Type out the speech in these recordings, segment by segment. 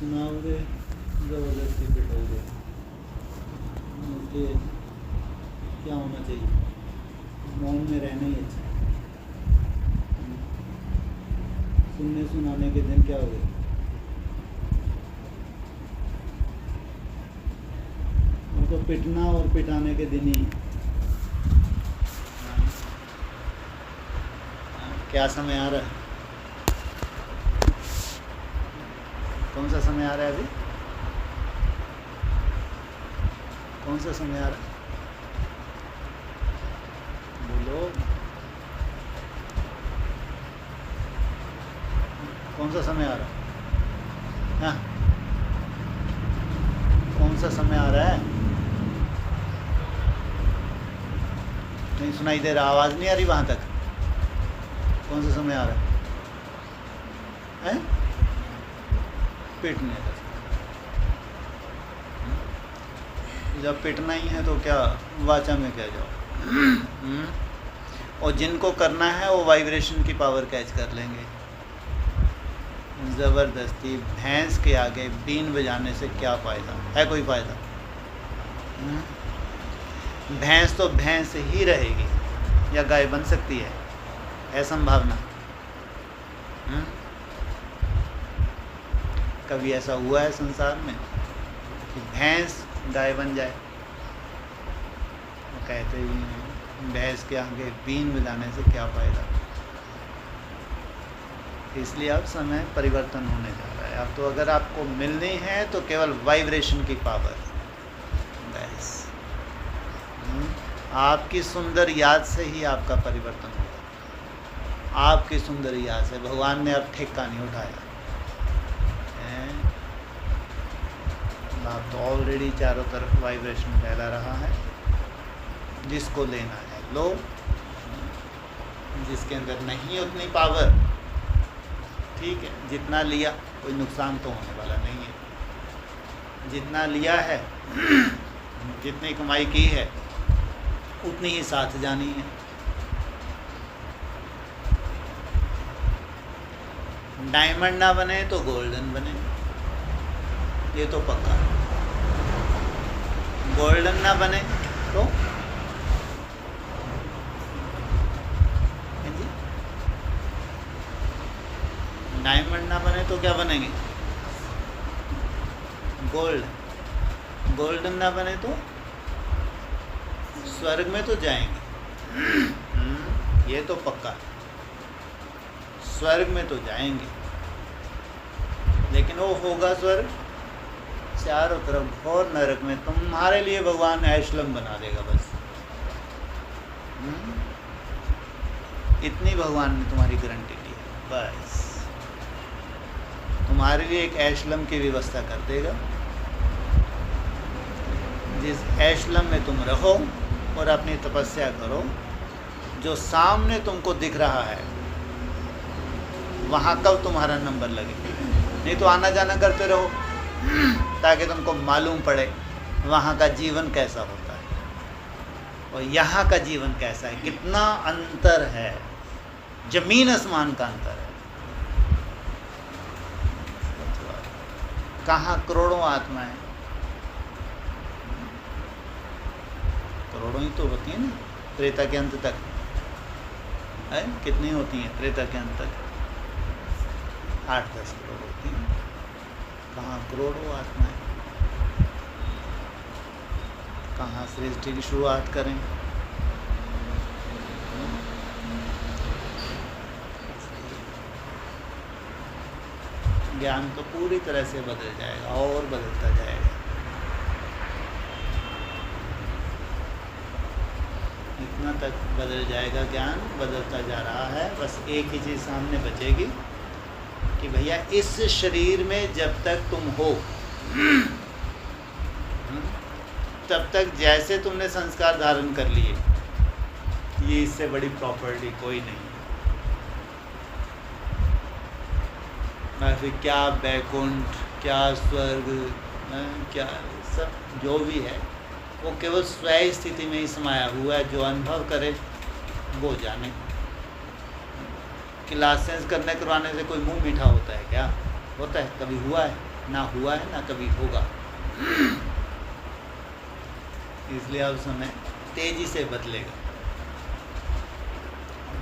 सुनाओगे ज़बरदस्ती पिटोगे। इसलिए क्या होना चाहिए, मौन में रहना ही अच्छा है। सुनने सुनाने के दिन क्या हो गए, उनको पिटना और पिटाने के दिन ही। क्या समय आ रहा है, कौन सा समय आ रहा है अभी, कौन सा समय आ रहा है, बोलो कौन सा समय आ रहा है, हाँ कौन सा समय आ रहा है, नहीं सुनाई दे रहा, आवाज़ नहीं आ रही वहाँ तक, कौन सा समय आ रहा है, पिटने का। जब पिटना ही है तो क्या वाचा में क्या जाओ। और जिनको करना है वो वाइब्रेशन की पावर कैच कर लेंगे। ज़बरदस्ती भैंस के आगे बीन बजाने से क्या फ़ायदा है, कोई फ़ायदा। भैंस तो भैंस ही रहेगी, या गाय बन सकती है संभावना। कभी ऐसा हुआ है संसार में कि भैंस गाय बन जाए? वो कहते ही नहीं, भैंस के आगे बीन बजाने से क्या फ़ायदा। इसलिए अब समय परिवर्तन होने जा रहा है। अब तो अगर आपको मिलनी है तो केवल वाइब्रेशन की पावर, बस आपकी सुंदर याद से ही आपका परिवर्तन होगा। आपकी सुंदर याद से भगवान ने अब ठेका नहीं उठाया। आप तो ऑलरेडी चारों तरफ वाइब्रेशन फैला रहा है। जिसको लेना है लो, जिसके अंदर नहीं उतनी पावर, ठीक है, जितना लिया कोई नुकसान तो होने वाला नहीं है। जितना लिया है, जितनी कमाई की है, उतनी ही साथ जानी है। डायमंड ना बने तो गोल्डन बने, ये तो पक्का। गोल्डन ना बने तो डायमंड ना बने तो क्या बनेंगे, गोल्ड। गोल्डन ना बने तो स्वर्ग में तो जाएंगे, ये तो पक्का, स्वर्ग में तो जाएंगे। लेकिन वो होगा स्वर्ग चारों तरफ और नरक में तुम्हारे लिए भगवान ऐशलम बना देगा बस। इतनी भगवान ने तुम्हारी गारंटी दी है, बस तुम्हारे लिए एक ऐशलम की व्यवस्था कर देगा। जिस ऐशलम में तुम रहो और अपनी तपस्या करो, जो सामने तुमको दिख रहा है वहाँ कब तुम्हारा नंबर लगे। नहीं तो आना जाना करते रहो ताकि तुमको मालूम पड़े वहाँ का जीवन कैसा होता है और यहाँ का जीवन कैसा है, कितना अंतर है, जमीन आसमान का अंतर है। कहाँ करोड़ों आत्माएं, करोड़ों ही तो होती हैं ना त्रेता के अंत तक, है कितनी होती हैं त्रेता के अंत तक, 8-10 करोड़ होती हैं। कहाँ करोड़ों आत्माएं, कहाँ सृष्टि की शुरुआत करें। ज्ञान तो पूरी तरह से बदल जाएगा और बदलता जाएगा। इतना तक बदल जाएगा, ज्ञान बदलता जा रहा है। बस एक ही चीज़ सामने बचेगी कि भैया इस शरीर में जब तक तुम हो तब तक जैसे तुमने संस्कार धारण कर लिए, ये इससे बड़ी प्रॉपर्टी कोई नहीं है। फिर क्या बैकुंठ, क्या स्वर्ग, क्या सब जो भी है वो केवल स्वयं स्थिति में ही समाया हुआ है। जो अनुभव करे वो जाने। कि लाइसेंस करने करवाने से कोई मुंह मीठा होता है क्या? होता है? कभी हुआ है? ना हुआ है ना कभी होगा। इसलिए अब समय तेज़ी से बदलेगा।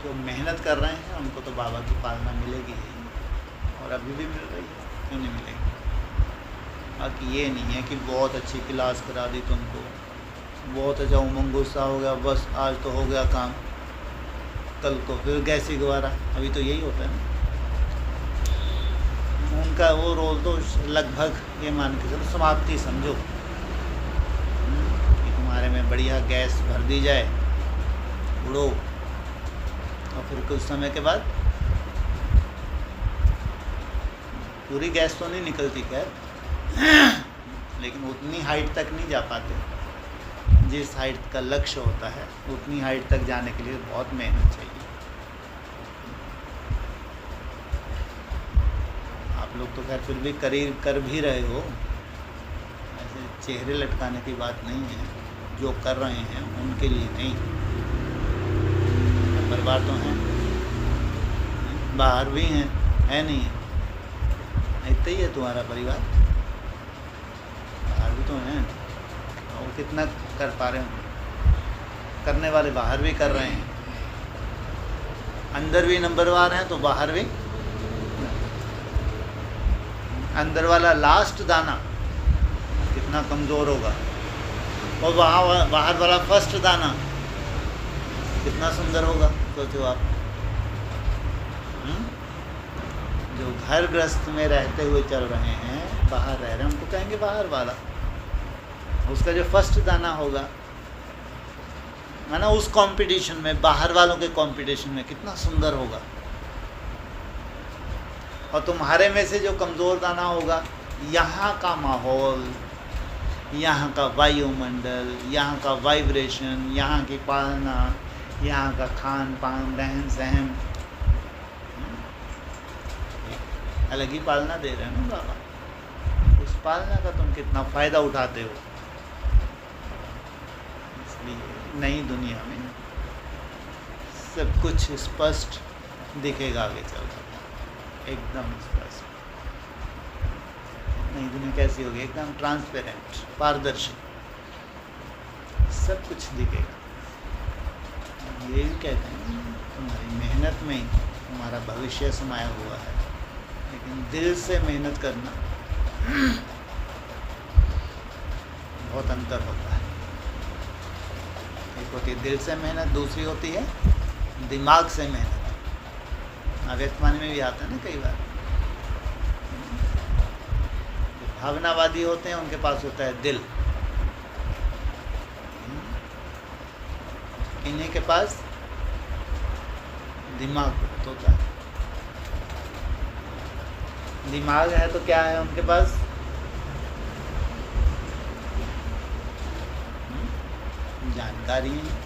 जो मेहनत कर रहे हैं उनको तो बाबा की पालना मिलेगी ही, और अभी भी मिल रही है, क्यों नहीं मिलेगी। बाकी ये नहीं है कि बहुत अच्छी क्लास करा दी तुमको, बहुत अच्छा उमंग गुस्सा हो गया, बस आज तो हो गया काम, कल को फिर कैसी दोबारा। अभी तो यही होता है ना। उनका वो रोल तो लगभग ये मान के चलो समाप्ति समझो, कि तुम्हारे में बढ़िया गैस भर दी जाए, उड़ो, और फिर कुछ समय के बाद पूरी गैस तो नहीं निकलती खैर, लेकिन उतनी हाइट तक नहीं जा पाते। जिस हाइट का लक्ष्य होता है उतनी हाइट तक जाने के लिए बहुत मेहनत चाहिए। आप लोग तो खैर फिर भी कर भी रहे हो, ऐसे चेहरे लटकाने की बात नहीं है। जो कर रहे हैं उनके लिए नहीं, परिवार तो हैं, बाहर भी हैं, है नहीं है, इतना ही है तुम्हारा परिवार, बाहर भी तो हैं। और कितना कर पा रहे हो, करने वाले बाहर भी कर रहे हैं, अंदर भी नंबरवार हैं तो बाहर भी। अंदर वाला लास्ट दाना कितना कमज़ोर होगा, और बाहर वाला फर्स्ट दाना कितना सुंदर होगा, सोचो आप। जो घर गृहस्थ में रहते हुए चल रहे हैं, बाहर रह रहे हैं, उनको कहेंगे बाहर वाला। उसका जो फर्स्ट दाना होगा, है ना, उस कंपटीशन में, बाहर वालों के कंपटीशन में कितना सुंदर होगा। और तुम्हारे में से जो कमज़ोर दाना होगा, यहाँ का माहौल, यहाँ का वायुमंडल, यहाँ का वाइब्रेशन, यहाँ की पालना, यहाँ का खान पान, रहन सहन, अलग ही पालना दे रहे हैं ना बाबा। उस पालना का तुम कितना फ़ायदा उठाते हो। इसलिए नई दुनिया में सब कुछ स्पष्ट दिखेगा आगे चलकर, एकदम स्पष्ट। नई दुनिया कैसी होगी? एकदम ट्रांसपेरेंट, पारदर्शी, सब कुछ दिखेगा। ये भी कहते हैं तुम्हारी मेहनत में ही तुम्हारा भविष्य समाया हुआ है, लेकिन दिल से मेहनत करना बहुत अंतर होता है। एक होती है दिल से मेहनत, दूसरी होती है दिमाग से मेहनत। अव्यक्तवाणी में भी आता है ना कई बार। जो भावनावादी होते हैं उनके पास होता है दिल, इन्हीं के पास दिमाग होता है। दिमाग है तो क्या है उनके पास? जानकारी है।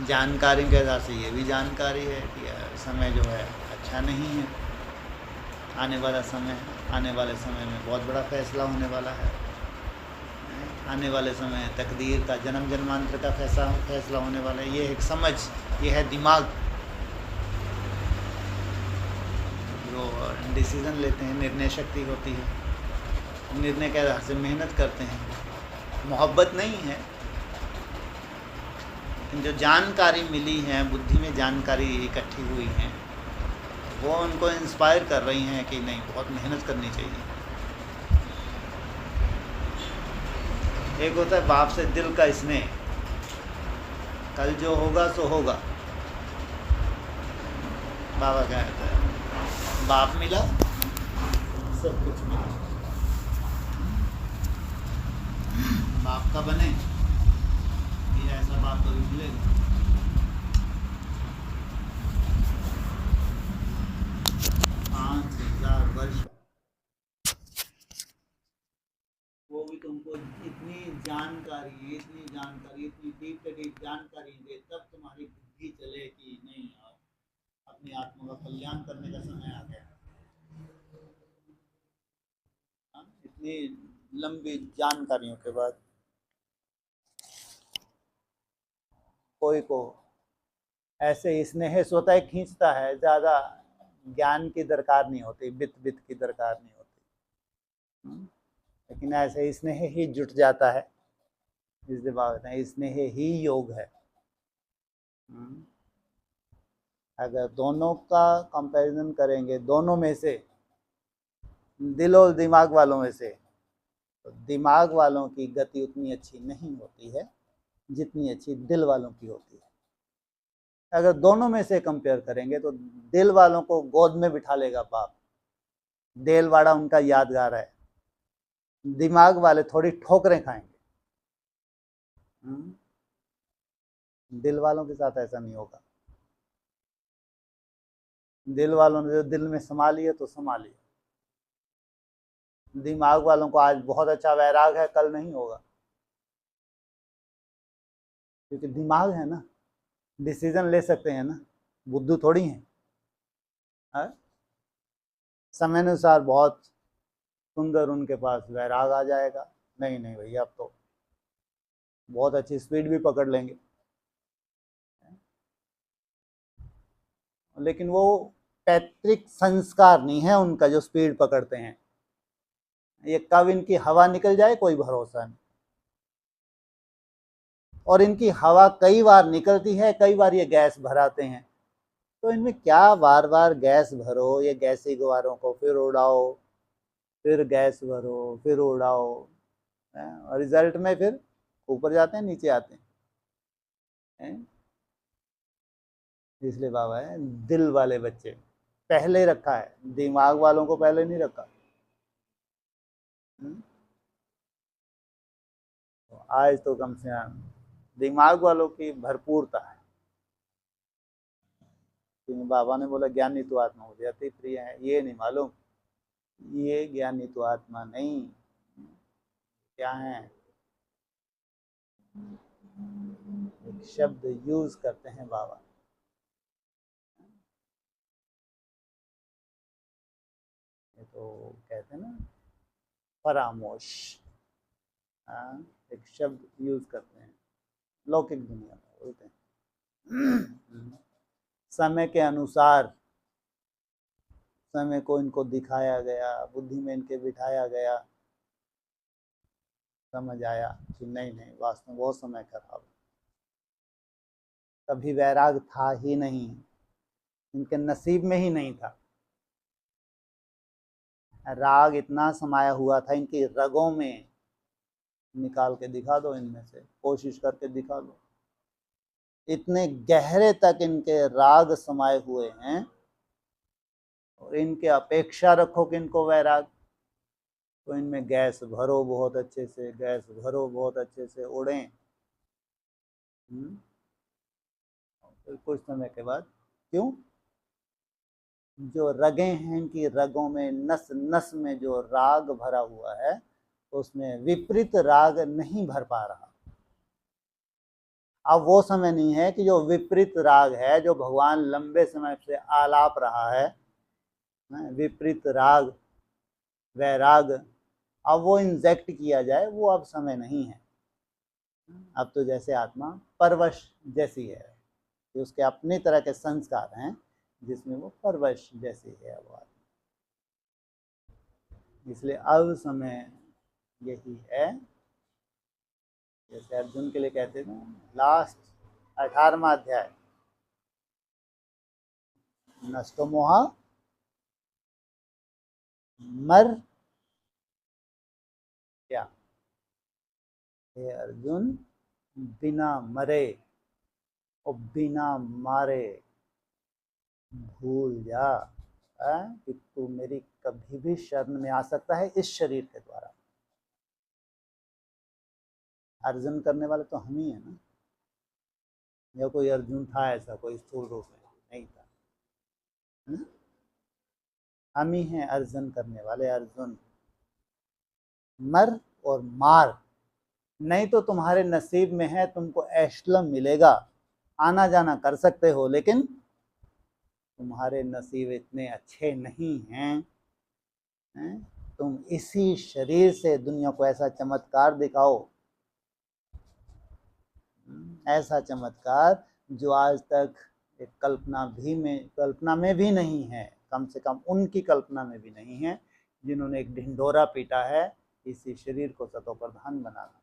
जानकारी के आधार से ये भी जानकारी है कि समय जो है अच्छा नहीं है, आने वाला समय है, आने वाले समय में बहुत बड़ा फैसला होने वाला है, आने वाले समय तकदीर का, जन्म जन्मांतर का फैसला होने वाला है। ये एक समझ, ये है दिमाग। जो डिसीज़न लेते हैं, निर्णय शक्ति होती है, निर्णय के आधार से मेहनत करते हैं। मोहब्बत नहीं है, लेकिन जो जानकारी मिली है, बुद्धि में जानकारी इकट्ठी हुई है, वो उनको इंस्पायर कर रही हैं कि नहीं, बहुत मेहनत करनी चाहिए। एक होता है बाप से दिल का स्नेह, कल जो होगा सो होगा। बाबा कहता है बाप मिला सब कुछ मिला। बाप का बने, ये ऐसा बाप कभी मिलेगा? 5000 वर्ष वो भी तुमको इतनी जानकारी, इतनी डीप जानकारी दे, तब तुम्हारी बुद्धि चले कि नहीं यार, अपनी आत्मा का कल्याण करने का समय आ गया। इतनी लंबी जानकारियों के बाद कोई को ऐसे स्नेह स्वतः खींचता है, ज़्यादा ज्ञान की दरकार नहीं होती, बित की दरकार नहीं होती। लेकिन ऐसे स्नेह ही जुट जाता है, इसलिए बाबा कहते हैं स्नेह ही योग है। अगर दोनों का कंपैरिजन करेंगे, दोनों में से, दिल और दिमाग वालों में से, तो दिमाग वालों की गति उतनी अच्छी नहीं होती है जितनी अच्छी दिल वालों की होती है। अगर दोनों में से कंपेयर करेंगे तो दिल वालों को गोद में बिठा लेगा बाप, देलवाड़ा उनका यादगार है। दिमाग वाले थोड़ी ठोकरें खाएंगे। दिल वालों के साथ ऐसा नहीं होगा। दिल वालों ने जो दिल में समा लिया तो समा लिया। दिमाग वालों को आज बहुत अच्छा वैराग है, कल नहीं होगा, क्योंकि दिमाग है ना, डिसीजन ले सकते हैं ना, बुद्धू थोड़ी हैं। समय अनुसार बहुत सुंदर उनके पास वैराग आ जाएगा, नहीं नहीं भैया अब तो बहुत अच्छी स्पीड भी पकड़ लेंगे, लेकिन वो पैतृक संस्कार नहीं है उनका जो स्पीड पकड़ते हैं। ये कब इनकी हवा निकल जाए कोई भरोसा नहीं, और इनकी हवा कई बार निकलती है, कई बार ये गैस भराते हैं, तो इनमें क्या बार बार गैस भरो, ये गैसी गुब्बारों को फिर उड़ाओ, फिर गैस भरो, फिर उड़ाओ, और रिजल्ट में फिर ऊपर जाते हैं नीचे आते हैं। इसलिए बाबा है दिल वाले बच्चे पहले रखा है, दिमाग वालों को पहले नहीं रखा। तो आज तो कम से कम दिमाग वालों की भरपूरता है, क्योंकि बाबा ने बोला ज्ञानी तो आत्मा मुझे अति प्रिय है। ये नहीं मालूम ये ज्ञानी तो आत्मा नहीं, क्या है, एक शब्द यूज करते हैं बाबा, ये तो कहते हैं ना परामोश, एक शब्द यूज करते हैं लौकिक दुनिया में, बोलते हैं समय के अनुसार, समय को इनको दिखाया गया, बुद्धि में इनके बिठाया गया, समझ आया कि नहीं नहीं वास्तव में बहुत समय खराब, कभी वैराग था ही नहीं, इनके नसीब में ही नहीं था। राग इतना समाया हुआ था इनकी रगों में, निकाल के दिखा दो इनमें से, कोशिश करके दिखा दो, इतने गहरे तक इनके राग समाये हुए हैं, और इनके अपेक्षा रखो कि इनको वैराग, तो इनमें गैस भरो बहुत अच्छे से, गैस भरो बहुत अच्छे से, उड़ें, फिर कुछ समय के बाद क्यों, जो रगें हैं इनकी रगों में, नस नस में जो राग भरा हुआ है, उसमें विपरीत राग नहीं भर पा रहा। अब वो समय नहीं है कि जो विपरीत राग है, जो भगवान लंबे समय से आलाप रहा है, विपरीत राग वैराग, अब वो इंजेक्ट किया जाए, वो अब समय नहीं है। अब तो जैसे आत्मा परवश जैसी है, कि उसके अपने तरह के संस्कार हैं जिसमें वो परवश जैसी है वो आत्मा। इसलिए अब समय यही है, जैसे अर्जुन के लिए कहते थे लास्ट 18वां अध्याय, नष्टो मोहा मर क्या, हे अर्जुन बिना मरे और बिना मारे भूल जा कि तू मेरी कभी भी शरण में आ सकता है इस शरीर के द्वारा। अर्जुन करने वाले तो हम ही है ना, या कोई अर्जुन था ऐसा, कोई स्थूल रूप में नहीं था, है ना? हम ही हैं अर्जुन करने वाले। अर्जुन मर और मार, नहीं तो तुम्हारे नसीब में है, तुमको एशलम मिलेगा, आना जाना कर सकते हो, लेकिन तुम्हारे नसीब इतने अच्छे नहीं हैं, तुम इसी शरीर से दुनिया को ऐसा चमत्कार दिखाओ, ऐसा चमत्कार जो आज तक एक कल्पना में भी नहीं है, कम से कम उनकी कल्पना में भी नहीं है, जिन्होंने एक ढिंढोरा पीटा है इसी शरीर को सतो प्रधान बनाना।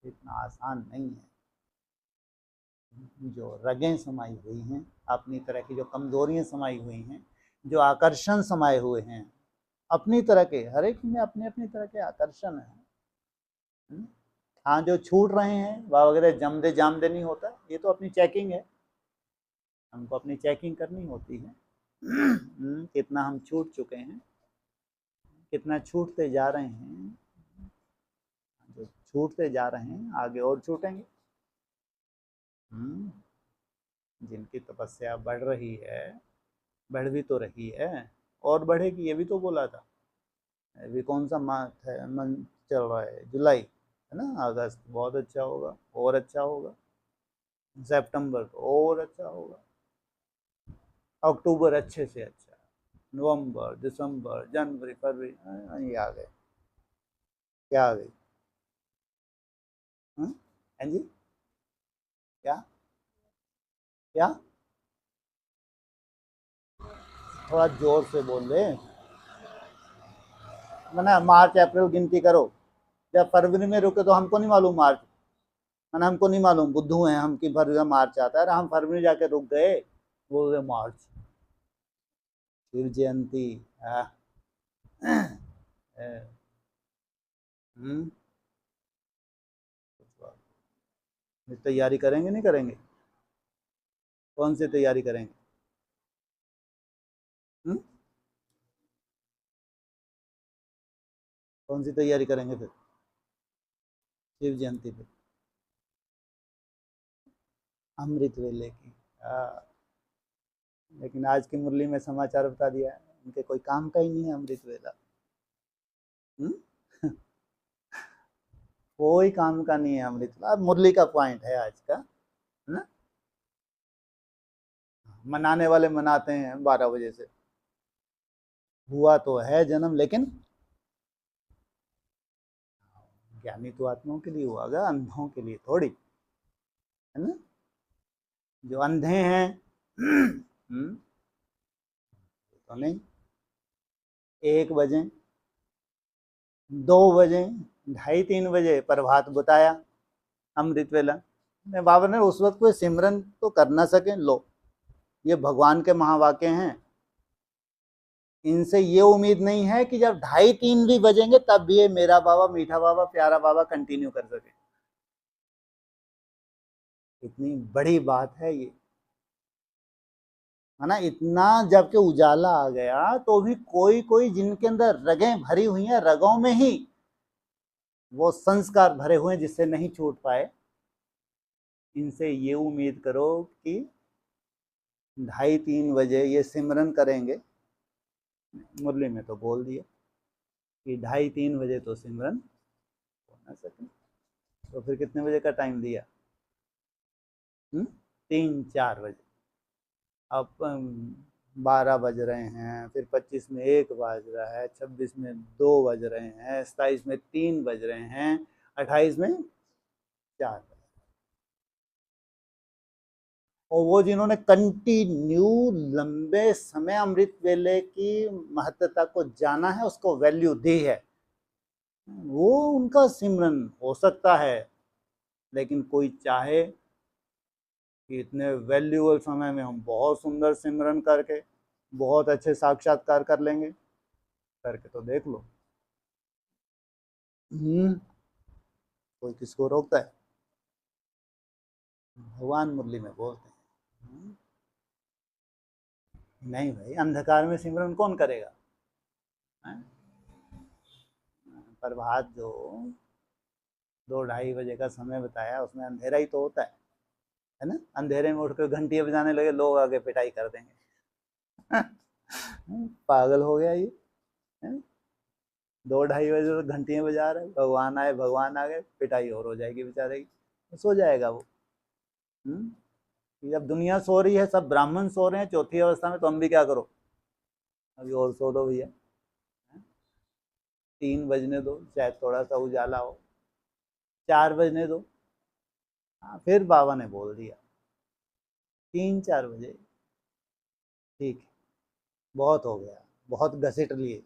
इतना आसान नहीं है। जो रगें समाई हुई हैं, अपनी तरह की जो कमजोरियां समाई हुई हैं, जो आकर्षण समाये हुए हैं, अपनी तरह के, हर एक में अपनी अपनी तरह के आकर्षण है। हाँ, जो छूट रहे हैं वह वगैरह जम दे जाम दे नहीं होता, ये तो अपनी चेकिंग है, हमको अपनी चेकिंग करनी होती है। कितना हम छूट चुके हैं, कितना छूटते जा रहे हैं, जो छूटते जा रहे हैं आगे और छूटेंगे। जिनकी तपस्या बढ़ रही है, बढ़ भी तो रही है और बढ़ेगी, ये भी तो बोला था। अभी कौन सा मंथ चल रहा है, जुलाई है ना, अगस्त बहुत अच्छा होगा और अच्छा होगा, सितंबर और अच्छा होगा, अक्टूबर अच्छे से अच्छा, नवंबर, दिसंबर, जनवरी, फरवरी, ये आ गए, क्या आ गई? हाँ जी, क्या क्या? थोड़ा जोर से बोल रहे, मैंने मार्च अप्रैल गिनती करो, जब फरवरी में रुके तो हमको नहीं मालूम मार्च, मैंने हमको नहीं मालूम, बुद्धू हैं हम कि फरवरी मार्च आता है, हम फरवरी जाके रुक गए, बोल रहे मार्च। शिव जयंती तैयारी करेंगे नहीं करेंगे? कौन सी तैयारी करेंगे? कौन सी तैयारी करेंगे फिर शिव जयंती पे? अमृत वेले की। लेकिन आज की मुरली में समाचार बता दिया उनके कोई काम का ही नहीं है अमृत वेला। कोई काम का नहीं है अमृत वेला, मुरली का पॉइंट है आज का, है ना। मनाने वाले मनाते हैं 12 बजे से, हुआ तो है जन्म, लेकिन ज्ञानी तो आत्माओं के लिए हुआ, अंधों के लिए थोड़ी, है ना। जो अंधे हैं तो नहीं, 1 बजे, 2 बजे, 2:30-3 बजे प्रभात बताया अमृत वेला में, बाबा ने उस वक्त कोई सिमरन तो कर ना सके, लो ये भगवान के महावाक्य हैं, इनसे ये उम्मीद नहीं है कि जब 2:30-3 भी बजेंगे तब भी ये मेरा बाबा, मीठा बाबा, प्यारा बाबा कंटिन्यू कर सके। इतनी बड़ी बात है ये, है ना। इतना जबकि उजाला आ गया तो भी कोई कोई जिनके अंदर रगें भरी हुई हैं, रगों में ही वो संस्कार भरे हुए हैं जिससे नहीं छूट पाए, इनसे ये उम्मीद करो कि 2:30-3 बजे ये सिमरन करेंगे। मुरली में तो बोल दिया कि 2:30-3 बजे तो सिमरन हो ना सके, तो फिर कितने बजे का टाइम दिया? 3-4 बजे। अब 12 बज रहे हैं, फिर 25 में 1 बज रहा है, 26 में 2 बज रहे हैं, 27 में 3 बज रहे हैं, 28 में 4। और वो जिन्होंने कंटिन्यू लंबे समय अमृत वेले की महत्ता को जाना है, उसको वैल्यू दी है, वो उनका सिमरन हो सकता है। लेकिन कोई चाहे कि इतने वैल्यूएबल समय में हम बहुत सुंदर सिमरन करके बहुत अच्छे साक्षात्कार कर लेंगे, करके तो देख लो। कोई किसको रोकता है? भगवान मुरली में बोलते हैं नहीं भाई, अंधकार में सिमरन कौन करेगा? प्रभात जो 2-2:30 बजे का समय बताया उसमें अंधेरा ही तो होता है ना। अंधेरे में उठकर घंटियां बजाने लगे, लोग आगे पिटाई कर देंगे। पागल हो गया ये, 2-2:30 बजे तो घंटियां बजा रहे, भगवान आए, भगवान आ गए, पिटाई और हो जाएगी बेचारे की, तो सो जाएगा वो। जब दुनिया सो रही है, सब ब्राह्मण सो रहे हैं चौथी अवस्था में, तो हम भी क्या करो, अभी और सो दो भैया, 3 बजने दो, चाहे थोड़ा सा उजाला हो, 4 बजने दो। हाँ, फिर बाबा ने बोल दिया 3-4 बजे ठीक है, बहुत हो गया, बहुत घसीट लिए,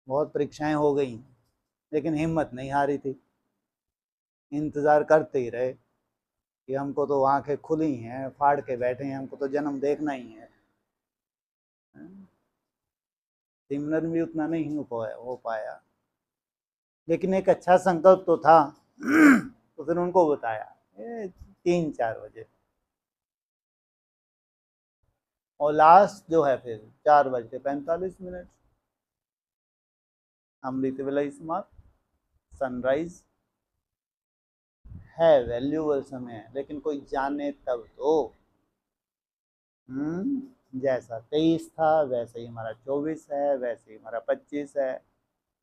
बहुत परीक्षाएं हो गई, लेकिन हिम्मत नहीं हारी थी। इंतज़ार करते ही रहे कि हमको तो आंखें खुली हैं, फाड़ के बैठे हैं, हमको तो जन्म देखना ही है। सिमरन भी उतना नहीं हो पाया, लेकिन एक अच्छा संकल्प तो था। तो फिर उनको बताया 3-4 बजे, और लास्ट जो है फिर 4:45 अमृत वेला समाप्त। सनराइज है, वैल्यूबल समय है, लेकिन कोई जाने तब तो। जैसा 23 था वैसे ही हमारा 24 है, वैसे ही हमारा 25 है।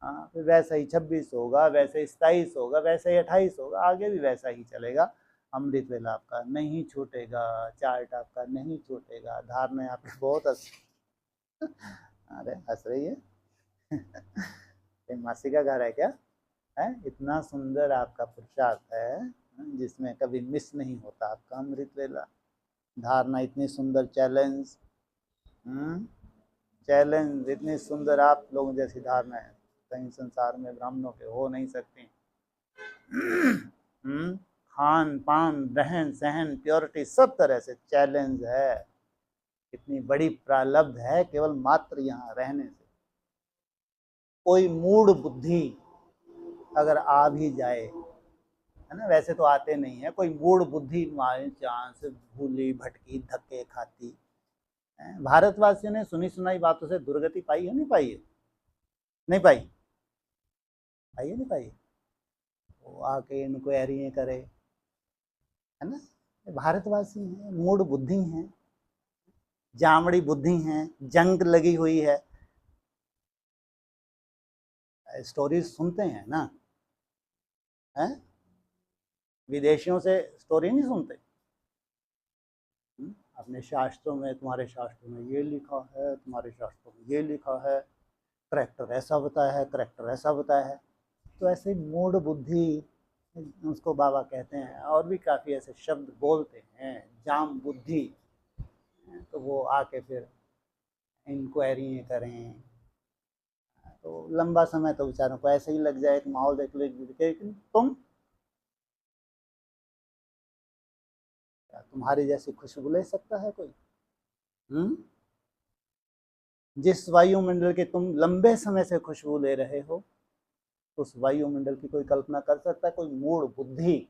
हाँ, फिर वैसा ही 26 होगा, वैसे ही 27 होगा, वैसे ही 28 होगा, आगे भी वैसा ही चलेगा। अमृत वेला आपका नहीं छूटेगा, चार्ट आपका नहीं छूटेगा। धारणा आपकी बहुत अरे हंस रही है। ये मासी का घर है क्या? है इतना सुंदर आपका पुरुषार्थ है, जिसमें कभी मिस नहीं होता आपका अमृत वेला। धारणा इतनी सुंदर, चैलेंज, चैलेंज इतनी सुंदर आप लोगों जैसी धारणा है कहीं संसार में ब्राह्मणों के हो नहीं सकती। खान पान, रहन सहन, प्योरिटी, सब तरह से चैलेंज है। इतनी बड़ी प्रारब्ध है केवल मात्र यहाँ रहने से। कोई मूड बुद्धि अगर आ भी जाए, है ना, वैसे तो आते नहीं है, कोई मूड बुद्धि बाई चांस भूली भटकी धक्के खाती, भारतवासियों ने सुनी सुनाई बातों से दुर्गति पाई है नहीं पाई है? नहीं पाई? पाई है नहीं पाई? वो आके इंक्वायरी करे, है ना। भारतवासी हैं, मूड बुद्धि हैं, जामड़ी बुद्धि हैं, जंग लगी हुई है। स्टोरीज सुनते हैं ना, हैं? विदेशियों से स्टोरी नहीं सुनते। अपने शास्त्रों में, तुम्हारे शास्त्रों में ये लिखा है, तुम्हारे शास्त्रों में ये लिखा है, करेक्टर ऐसा बताया है, करेक्टर ऐसा बताया है। तो ऐसे मूड बुद्धि उसको बाबा कहते हैं, और भी काफ़ी ऐसे शब्द बोलते हैं, जाम बुद्धि। तो वो आके फिर इंक्वायरी करें, तो लंबा समय तो बेचारों को ऐसे ही लग जाए, एक माहौल देख लेकिन तुम, तुम्हारी जैसी खुशबू ले सकता है कोई? हम्म? जिस वायुमंडल के तुम लंबे समय से खुशबू ले रहे हो, उस वायुमंडल की कोई कल्पना कर सकता है? कोई मूड बुद्धि।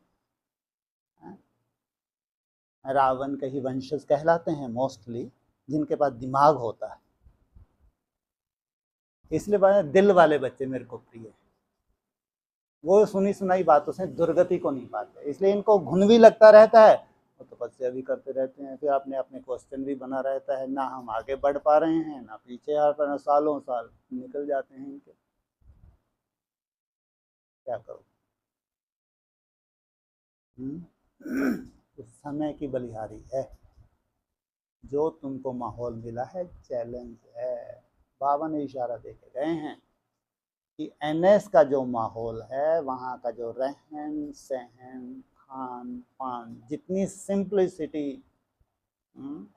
रावण के ही वंशज कहलाते हैं मोस्टली जिनके पास दिमाग होता है, इसलिए दिल वाले बच्चे मेरे को प्रिय है। वो सुनी सुनाई बातों से दुर्गति को नहीं पाते, इसलिए इनको घुन भी लगता रहता है, वो तपस्या भी करते रहते हैं, फिर अपने अपने क्वेश्चन भी बना रहता है, ना हम आगे बढ़ पा रहे हैं ना पीछे आ पा रहे हैं, सालों साल निकल जाते हैं इनके। क्या करो? उस समय की बलिहारी है, जो तुमको माहौल मिला है चैलेंज है। बाबा ने इशारा दे के गए हैं कि एनएस का जो माहौल है, वहाँ का जो रहन सहन, खान पान, जितनी सिंप्लिसिटी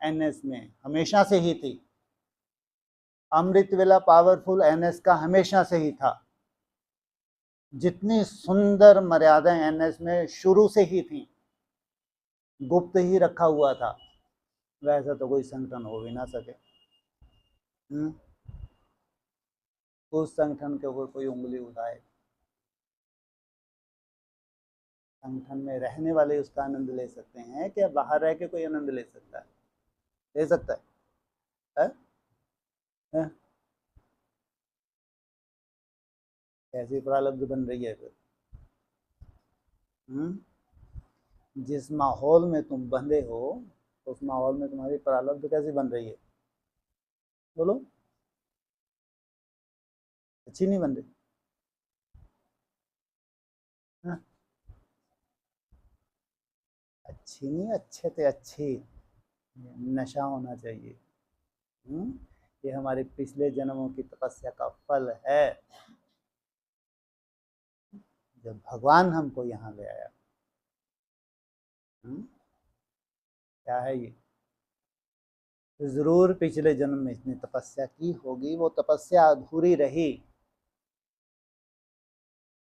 एनएस में हमेशा से ही थी। अमृत वेला पावरफुल एनएस का हमेशा से ही था। जितनी सुंदर मर्यादाएं एनएस में शुरू से ही थी, गुप्त ही रखा हुआ था, वैसा तो कोई संगठन हो भी ना सके। उस संगठन के ऊपर कोई उंगली उठाए, संगठन में रहने वाले उसका आनंद ले सकते हैं, क्या बाहर रह के कोई आनंद ले सकता है? ले सकता है? है? कैसी प्रारब्ध बन रही है फिर? जिस माहौल में तुम बंधे हो, उस माहौल में तुम्हारी प्रारब्ध कैसी बन रही है? बोलो। अच्छी नहीं बन रही? हाँ? अच्छी नहीं, अच्छे से अच्छी। नशा होना चाहिए। ये हमारे पिछले जन्मों की तपस्या का फल है, जब भगवान हमको यहाँ ले आया। क्या है ये? जरूर पिछले जन्म में इसने तपस्या की होगी, वो तपस्या अधूरी रही,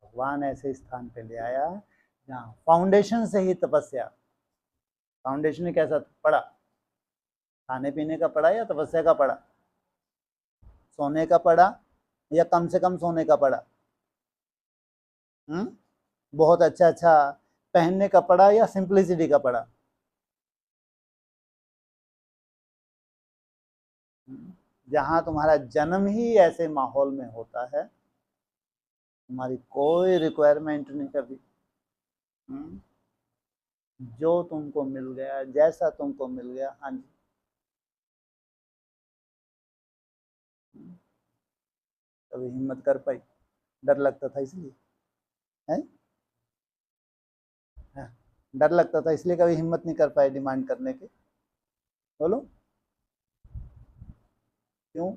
भगवान ऐसे स्थान पे ले आया जहाँ फाउंडेशन से ही तपस्या। फाउंडेशन कैसा पड़ा? खाने पीने का पड़ा या तपस्या का पड़ा? सोने का पड़ा या कम से कम सोने का पड़ा? बहुत अच्छा अच्छा पहनने का पड़ा या सिंपलिसिटी का पड़ा? जहां तुम्हारा जन्म ही ऐसे माहौल में होता है, तुम्हारी कोई रिक्वायरमेंट नहीं कभी। जो तुमको मिल गया, जैसा तुमको मिल गया, हाँ जी। कभी हिम्मत कर पाई? डर लगता था इसलिए है? डर लगता था इसलिए कभी हिम्मत नहीं कर पाए डिमांड करने के? बोलो क्यों?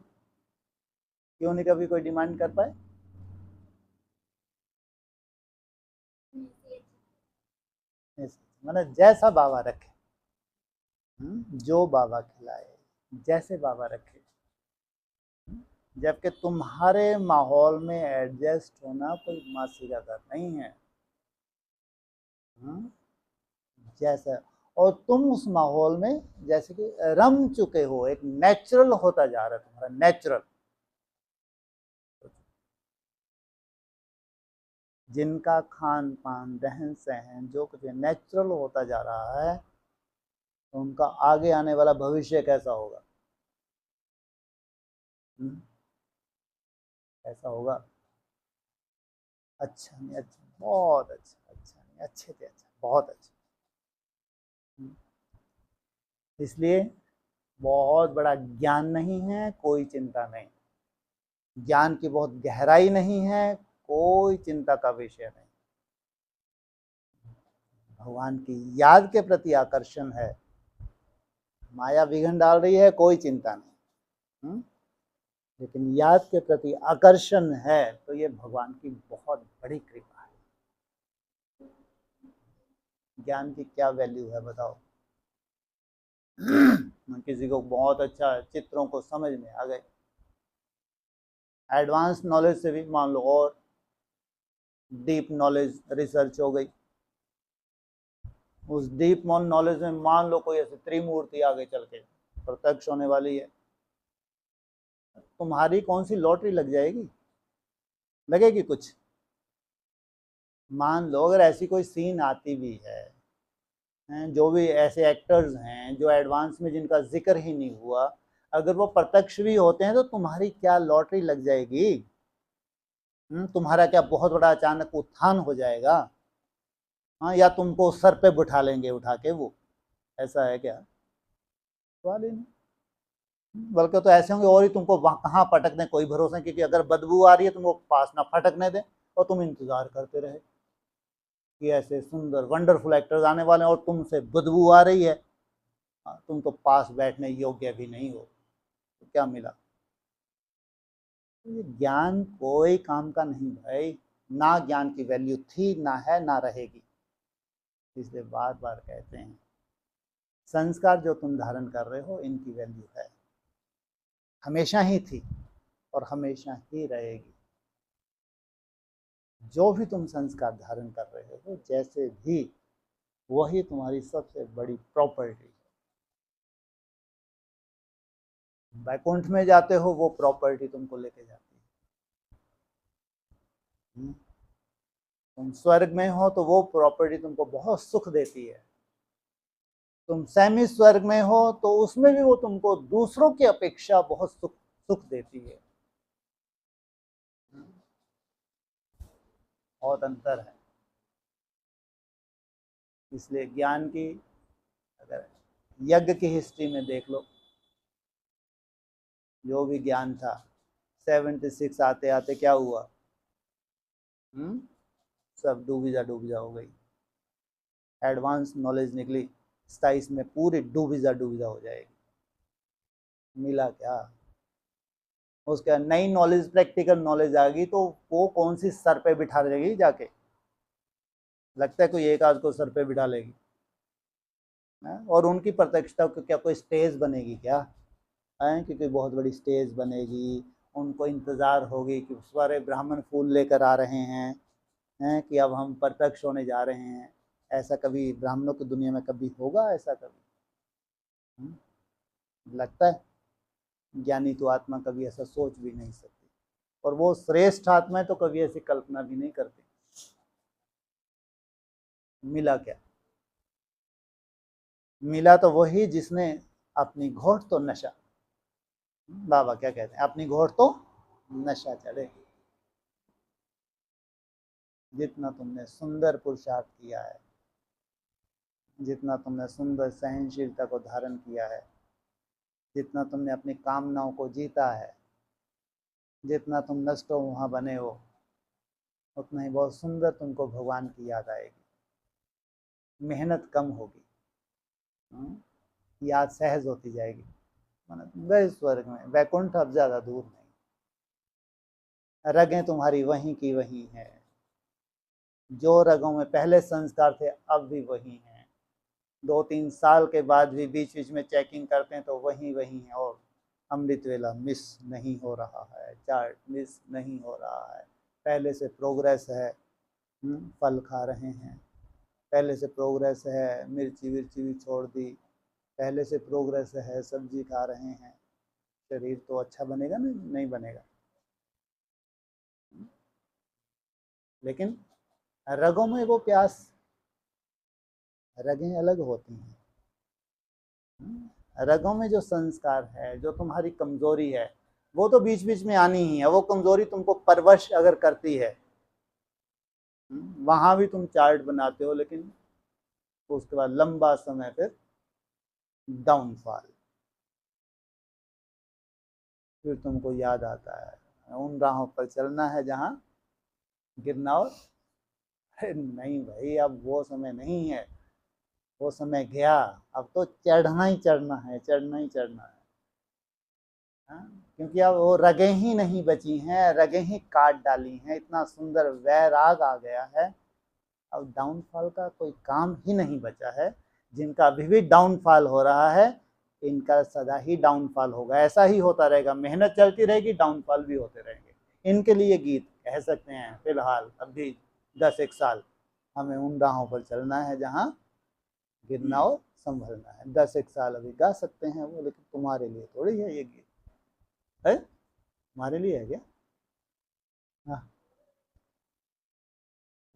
क्यों नहीं कभी कोई डिमांड कर पाए? मतलब जैसा बाबा रखे, जो बाबा खिलाए, जैसे बाबा रखे। जबकि तुम्हारे माहौल में एडजस्ट होना कोई मासी का घर नहीं है। जैसा, और तुम उस माहौल में जैसे कि रम चुके हो, एक नेचुरल होता जा रहा है तुम्हारा, नेचुरल। जिनका खान पान रहन सहन जो कुछ नेचुरल होता जा रहा है, तो उनका आगे आने वाला भविष्य कैसा होगा? ऐसा होगा अच्छा नहीं, अच्छा बहुत अच्छा, अच्छा नहीं अच्छे थे, अच्छा बहुत अच्छा। इसलिए बहुत बड़ा ज्ञान नहीं है, कोई चिंता नहीं। ज्ञान की बहुत गहराई नहीं है, कोई चिंता का विषय नहीं। भगवान की याद के प्रति आकर्षण है, माया विघ्न डाल रही है, कोई चिंता नहीं। लेकिन याद के प्रति आकर्षण है, तो ये भगवान की बहुत बड़ी कृपा है। ज्ञान की क्या वैल्यू है बताओ? किसी को बहुत अच्छा चित्रों को समझ में आ गए, एडवांस नॉलेज से भी मान लो और डीप नॉलेज रिसर्च हो गई, उस डीप नॉलेज में मान लो कोई ऐसे त्रिमूर्ति आगे चल के प्रत्यक्ष होने वाली है, तुम्हारी कौन सी लॉटरी लग जाएगी? लगेगी कुछ? मान लो अगर ऐसी कोई सीन आती भी है, जो भी ऐसे एक्टर्स हैं जो एडवांस में जिनका जिक्र ही नहीं हुआ, अगर वो प्रत्यक्ष भी होते हैं तो तुम्हारी क्या लॉटरी लग जाएगी? तुम्हारा क्या बहुत बड़ा अचानक उत्थान हो जाएगा? हाँ, या तुमको सर पे बिठा लेंगे उठा के वो, ऐसा है क्या? सवाल ही नहीं। बल्कि तो ऐसे होंगे और ही तुमको वहाँ कहाँ पटक दें, कोई भरोसा नहीं, क्योंकि अगर बदबू आ रही है तुमको पास ना फटकने दें और तुम इंतजार करते रहे कि ऐसे सुंदर वंडरफुल एक्टर्स आने वाले हैं और तुमसे बदबू आ रही है, तुम तो पास बैठने योग्य भी नहीं हो, तो क्या मिला? ये ज्ञान कोई काम का नहीं भाई, ना ज्ञान की वैल्यू थी, ना है, ना रहेगी। इसलिए बार बार कहते हैं, संस्कार जो तुम धारण कर रहे हो इनकी वैल्यू है, हमेशा ही थी और हमेशा ही रहेगी। जो भी तुम संस्कार धारण कर रहे हो, जैसे भी, वही तुम्हारी सबसे बड़ी प्रॉपर्टी है। वैकुंठ में जाते हो, वो प्रॉपर्टी तुमको लेके जाती है। तुम स्वर्ग में हो तो वो प्रॉपर्टी तुमको बहुत सुख देती है। तुम सेमी स्वर्ग में हो तो उसमें भी वो तुमको दूसरों की अपेक्षा बहुत सुख देती है। बहुत अंतर है। इसलिए ज्ञान की, अगर यज्ञ की हिस्ट्री में देख लो, जो भी ज्ञान था 76 आते आते क्या हुआ? सब डूबीजा हो गई। एडवांस नॉलेज निकली 27 में, पूरी डूबीजा हो जाएगी। मिला क्या? उसके नई नॉलेज, प्रैक्टिकल नॉलेज आ गई, तो वो कौन सी सर पे बिठा देगी जाके? लगता है कोई एक आध को सर पे बिठा लेगी? और उनकी प्रत्यक्षता को क्या कोई स्टेज बनेगी क्या? हैं, क्योंकि बहुत बड़ी स्टेज बनेगी, उनको इंतज़ार होगी कि सारे ब्राह्मण फूल लेकर आ रहे हैं कि अब हम प्रत्यक्ष होने जा रहे हैं। ऐसा कभी ब्राह्मणों की दुनिया में कभी होगा ऐसा कभी? लगता है ज्ञानी तो आत्मा कभी ऐसा सोच भी नहीं सकती, और वो श्रेष्ठ आत्मा तो कभी ऐसी कल्पना भी नहीं करती। मिला क्या? मिला तो वही जिसने अपनी घोट तो नशा, बाबा क्या कहते हैं, अपनी घोट तो नशा चढ़े। जितना तुमने सुंदर पुरुषार्थ किया है, जितना तुमने सुंदर सहनशीलता को धारण किया है, जितना तुमने अपनी कामनाओं को जीता है, जितना तुम नष्ट वहाँ बने हो, उतना ही बहुत सुंदर तुमको भगवान की याद आएगी। मेहनत कम होगी, याद सहज होती जाएगी। माना तुम गए स्वर्ग में, वैकुंठ अब ज़्यादा दूर नहीं, रगें तुम्हारी वहीं की वहीं हैं, जो रगों में पहले संस्कार थे अब भी वही हैं। 2-3 साल के बाद भी बीच बीच में चेकिंग करते हैं तो वही वही है, और अमृत वेला मिस नहीं हो रहा है, चार्ट मिस नहीं हो रहा है, पहले से प्रोग्रेस है। फल खा रहे हैं, पहले से प्रोग्रेस है, मिर्ची विर्ची भी छोड़ दी, पहले से प्रोग्रेस है, सब्जी खा रहे हैं, शरीर तो अच्छा बनेगा नहीं बनेगा। लेकिन रगों में वो प्यास, रगें अलग होती हैं। रगों में जो संस्कार है, जो तुम्हारी कमजोरी है, वो तो बीच बीच में आनी ही है। वो कमजोरी तुमको परवश अगर करती है, वहां भी तुम चार्ट बनाते हो, लेकिन उसके बाद लंबा समय फिर डाउनफॉल, फिर तुमको याद आता है उन राहों पर चलना है जहां गिरना और नहीं भाई, अब वो समय नहीं है, वो समय गया, अब तो चढ़ना ही चढ़ना है, चढ़ना ही चढ़ना है। क्योंकि अब वो रगें ही नहीं बची हैं, रगें ही काट डाली हैं, इतना सुंदर वैराग आ गया है, अब डाउनफॉल का कोई काम ही नहीं बचा है। जिनका अभी भी डाउनफॉल हो रहा है, इनका सदा ही डाउनफॉल होगा, ऐसा ही होता रहेगा। मेहनत चलती रहेगी, डाउनफॉल भी होते रहेंगे। इनके लिए गीत कह सकते हैं फिलहाल अभी 10-1 साल हमें उन राहों पर चलना है जहाँ गिरना और संभलना है। 10-1 साल अभी गा सकते हैं वो, लेकिन तुम्हारे लिए थोड़ी है ये गीत, है तुम्हारे लिए है क्या? हाँ,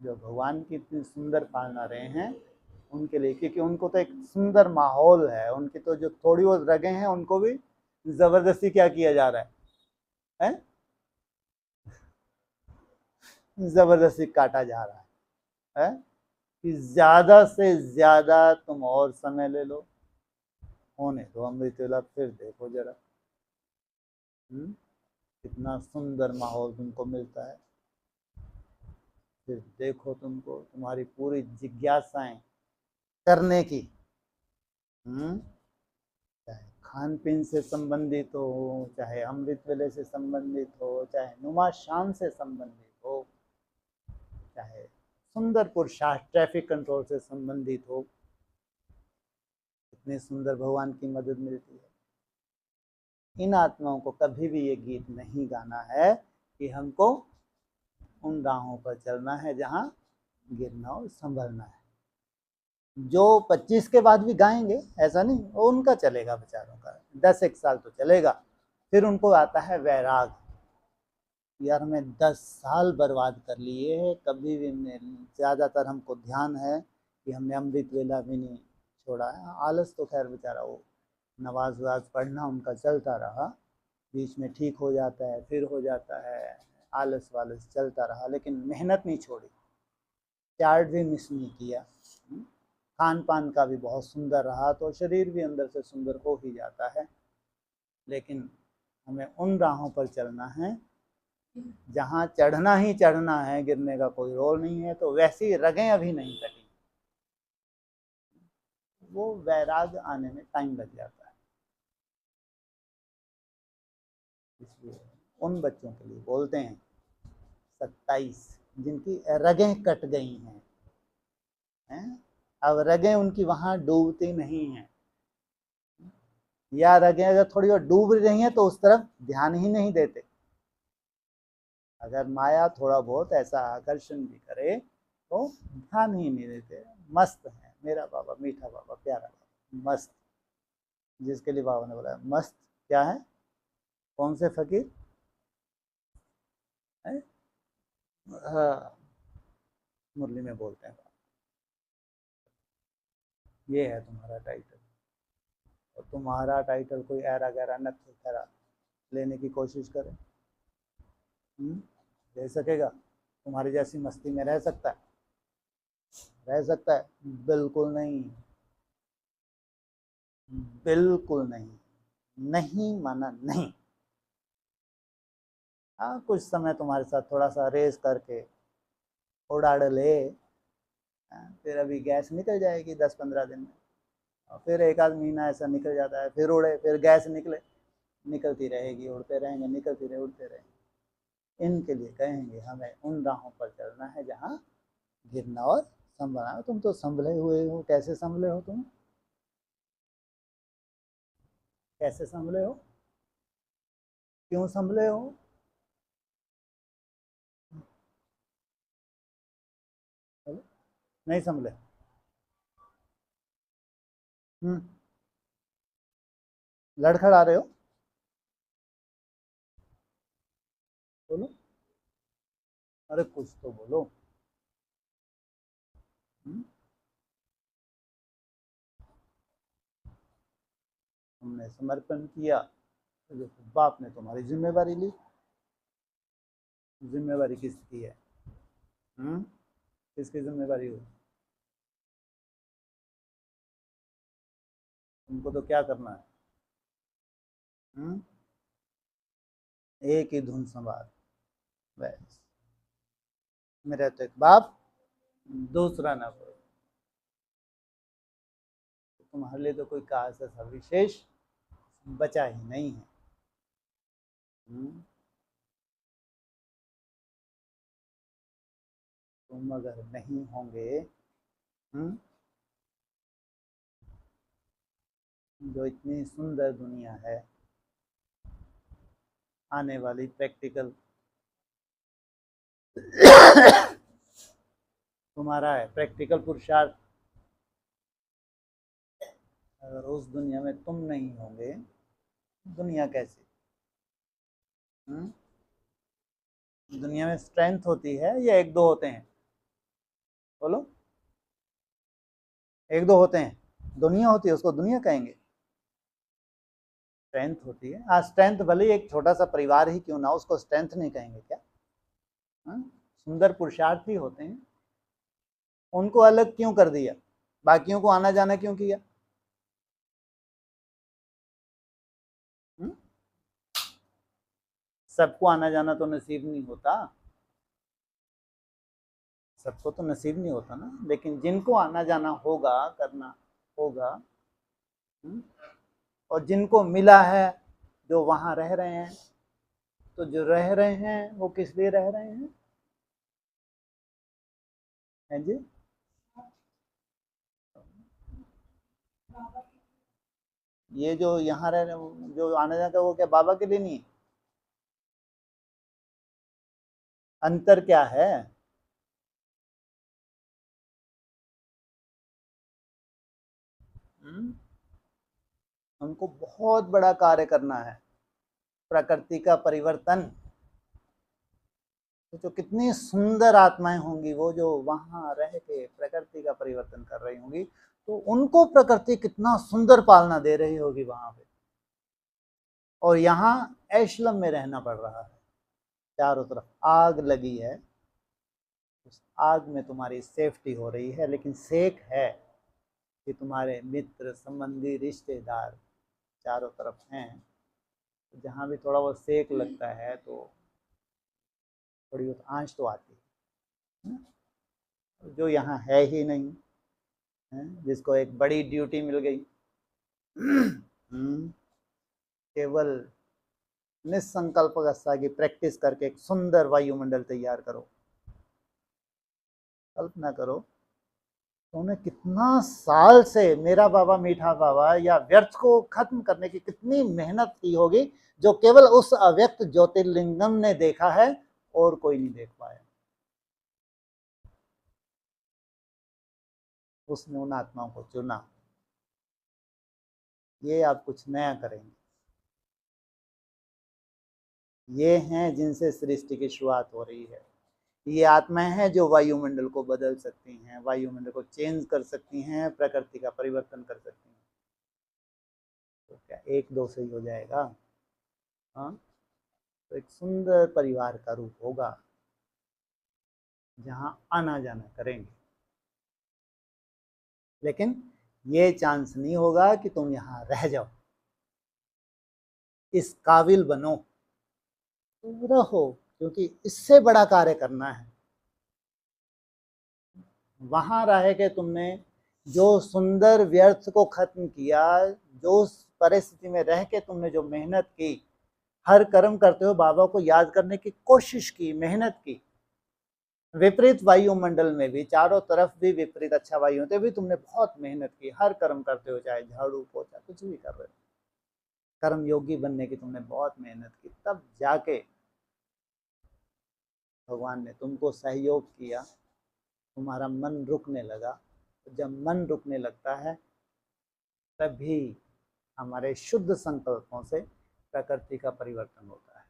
जो भगवान की इतनी सुंदर पालना रहे हैं उनके लिए, क्योंकि उनको तो एक सुंदर माहौल है, उनकी तो जो थोड़ी बहुत रगें हैं उनको भी जबरदस्ती क्या किया जा रहा है? जबरदस्ती काटा जा रहा है कि ज्यादा से ज्यादा तुम और समय ले लो, होने दो अमृत वेला, फिर देखो जरा कितना सुंदर माहौल तुमको मिलता है। फिर देखो तुमको तुम्हारी पूरी जिज्ञासाएं करने की, चाहे खान पीन से संबंधित हो, चाहे अमृत वेले से संबंधित हो, चाहे नुमा शाम से संबंधित हो, चाहे सुंदर पुरुषार्थ ट्रैफिक कंट्रोल से संबंधित हो, इतने सुंदर भगवान की मदद मिलती है। इन आत्माओं को कभी भी ये गीत नहीं गाना है कि हमको उन राहों पर चलना है जहाँ गिरना और संभलना है। जो 25 के बाद भी गाएंगे ऐसा नहीं, वो उनका चलेगा बेचारों का, 10-1 साल तो चलेगा, फिर उनको आता है वैराग, यार मैं 10 साल बर्बाद कर लिए है, कभी भी ज़्यादातर हमको ध्यान है कि हमने अमृत वेला भी नहीं छोड़ा है। आलस तो खैर बेचारा वो नमाज ववाज पढ़ना उनका चलता रहा, बीच में ठीक हो जाता है, फिर हो जाता है, आलस वालस चलता रहा, लेकिन मेहनत नहीं छोड़ी, चार्ट भी मिस नहीं किया, खान पान का भी बहुत सुंदर रहा, तो शरीर भी अंदर से सुंदर हो ही जाता है। लेकिन हमें उन राहों पर चलना है जहाँ चढ़ना ही चढ़ना है, गिरने का कोई रोल नहीं है। तो वैसी रगें अभी नहीं कटी, वो वैराग आने में टाइम लग जाता है। इसलिए उन बच्चों के लिए बोलते हैं 27 जिनकी रगें कट गई हैं, अब रगें उनकी वहाँ डूबती नहीं हैं, याद रखें, अगर थोड़ी और डूब रही हैं तो उस तरफ ध्यान ही नहीं देते। अगर माया थोड़ा बहुत ऐसा आकर्षण भी करे तो ध्यान ही नहीं देते। मस्त है मेरा बाबा, मीठा बाबा, प्यारा बाबा, मस्त। जिसके लिए बाबा ने बोला मस्त क्या है, कौन से फकीर है? हाँ, मुरली में बोलते हैं ये है तुम्हारा टाइटल। और तुम्हारा टाइटल कोई ऐरा गहरा नक्शा खरा लेने की कोशिश करे, ले सकेगा? तुम्हारी जैसी मस्ती में रह सकता है? रह सकता है? बिल्कुल नहीं, बिल्कुल नहीं। नहीं माना नहीं। हाँ, कुछ समय तुम्हारे साथ थोड़ा सा रेस करके उड़ा ले, फिर अभी गैस निकल जाएगी 10-15 दिन में, और फिर एक आध महीना ऐसा निकल जाता है, फिर उड़े, फिर गैस निकले, निकलती रहेगी, उड़ते रहेंगे, निकलती रहे, उड़ते रहेंगे। इनके लिए कहेंगे हमें उन राहों पर चलना है जहाँ गिरना और संभलना। तुम तो संभले हुए हो। कैसे संभले हो तुम? कैसे संभले हो? क्यों संभले हो? नहीं संभले? लड़खड़ा रहे हो? बोलो, अरे कुछ तो बोलो। तुमने समर्पण किया तो बाप ने तुम्हारी जिम्मेवारी ली। जिम्मेवारी किसकी है? किसकी जिम्मेवारी हो? तुमको तो क्या करना है? एक ही धुन संभाल, बस। मेरा तो एक बाप, दूसरा ना कोई। तुम्हारे लिए तो कोई खास ऐसा विशेष बचा ही नहीं है। तुम अगर नहीं होंगे, जो इतनी सुंदर दुनिया है, आने वाली प्रैक्टिकल तुम्हारा है, प्रैक्टिकल पुरुषार्थ। अगर उस दुनिया में तुम नहीं होंगे, दुनिया कैसी? दुनिया में स्ट्रेंथ होती है या एक दो होते हैं? बोलो, एक दो होते हैं? दुनिया होती है, उसको दुनिया कहेंगे? स्ट्रेंथ होती है। हाँ, स्ट्रेंथ भले एक छोटा सा परिवार ही क्यों ना, उसको स्ट्रेंथ नहीं कहेंगे क्या? सुंदर पुरुषार्थ भी होते हैं, उनको अलग क्यों कर दिया? बाकियों को आना जाना क्यों किया? सबको आना जाना तो नसीब नहीं होता। सबको तो नसीब नहीं होता ना, लेकिन जिनको आना जाना होगा, करना होगा, और जिनको मिला है, जो वहां रह रहे हैं, तो जो रह रहे हैं वो किस लिए रह रहे हैं? हैं जी? ये जो यहाँ रह रहे, जो आना जाना, वो क्या बाबा के लिए नहीं? अंतर क्या है? हमको बहुत बड़ा कार्य करना है, प्रकृति का परिवर्तन। तो कितनी सुंदर आत्माएं होंगी वो जो वहां रह के प्रकृति का परिवर्तन कर रही होंगी, तो उनको प्रकृति कितना सुंदर पालना दे रही होगी वहां पे। और यहाँ ऐशलम में रहना पड़ रहा है, चारों तरफ आग लगी है, उस आग में तुम्हारी सेफ्टी हो रही है, लेकिन सेक है कि तुम्हारे मित्र, संबंधी, रिश्तेदार चारों तरफ हैं। तो जहाँ भी थोड़ा बहुत सेक लगता है तो थोड़ी बहुत आंच तो आती है, जो यहाँ है ही नहीं है, जिसको एक बड़ी ड्यूटी मिल गई, केवल निसंकल्प की प्रैक्टिस करके एक सुंदर वायुमंडल तैयार करो। कल्पना करो तूने कितना साल से मेरा बाबा मीठा बाबा या व्यर्थ को खत्म करने की कितनी मेहनत की होगी, जो केवल उस अव्यक्त ज्योतिर्लिंगम ने देखा है और कोई नहीं देख पाया। उसने उन आत्माओं को चुना। ये आप कुछ नया करेंगे। ये हैं जिनसे सृष्टि की शुरुआत हो रही है। ये आत्माएं हैं जो वायुमंडल को बदल सकती हैं, वायुमंडल को चेंज कर सकती हैं, प्रकृति का परिवर्तन कर सकती हैं। तो क्या एक दो से ही हो जाएगा? हाँ, तो एक सुंदर परिवार का रूप होगा जहां आना जाना करेंगे। लेकिन ये चांस नहीं होगा कि तुम यहां रह जाओ। इस काबिल बनो, रहो, क्योंकि इससे बड़ा कार्य करना है। वहां रह के तुमने जो सुंदर व्यर्थ को खत्म किया, जो परिस्थिति में रह के तुमने जो मेहनत की, हर कर्म करते हो बाबा को याद करने की कोशिश की, मेहनत की, विपरीत वायुमंडल में भी चारों तरफ भी विपरीत अच्छा वायु होते भी तुमने बहुत मेहनत की, हर कर्म करते हो, चाहे झाड़ू पोछा कुछ भी कर रहे हो, कर्म योगी बनने की तुमने बहुत मेहनत की, तब जाके भगवान ने तुमको सहयोग किया, तुम्हारा मन रुकने लगा। जब मन रुकने लगता है तभी हमारे शुद्ध संकल्पों से प्रकृति का परिवर्तन होता है।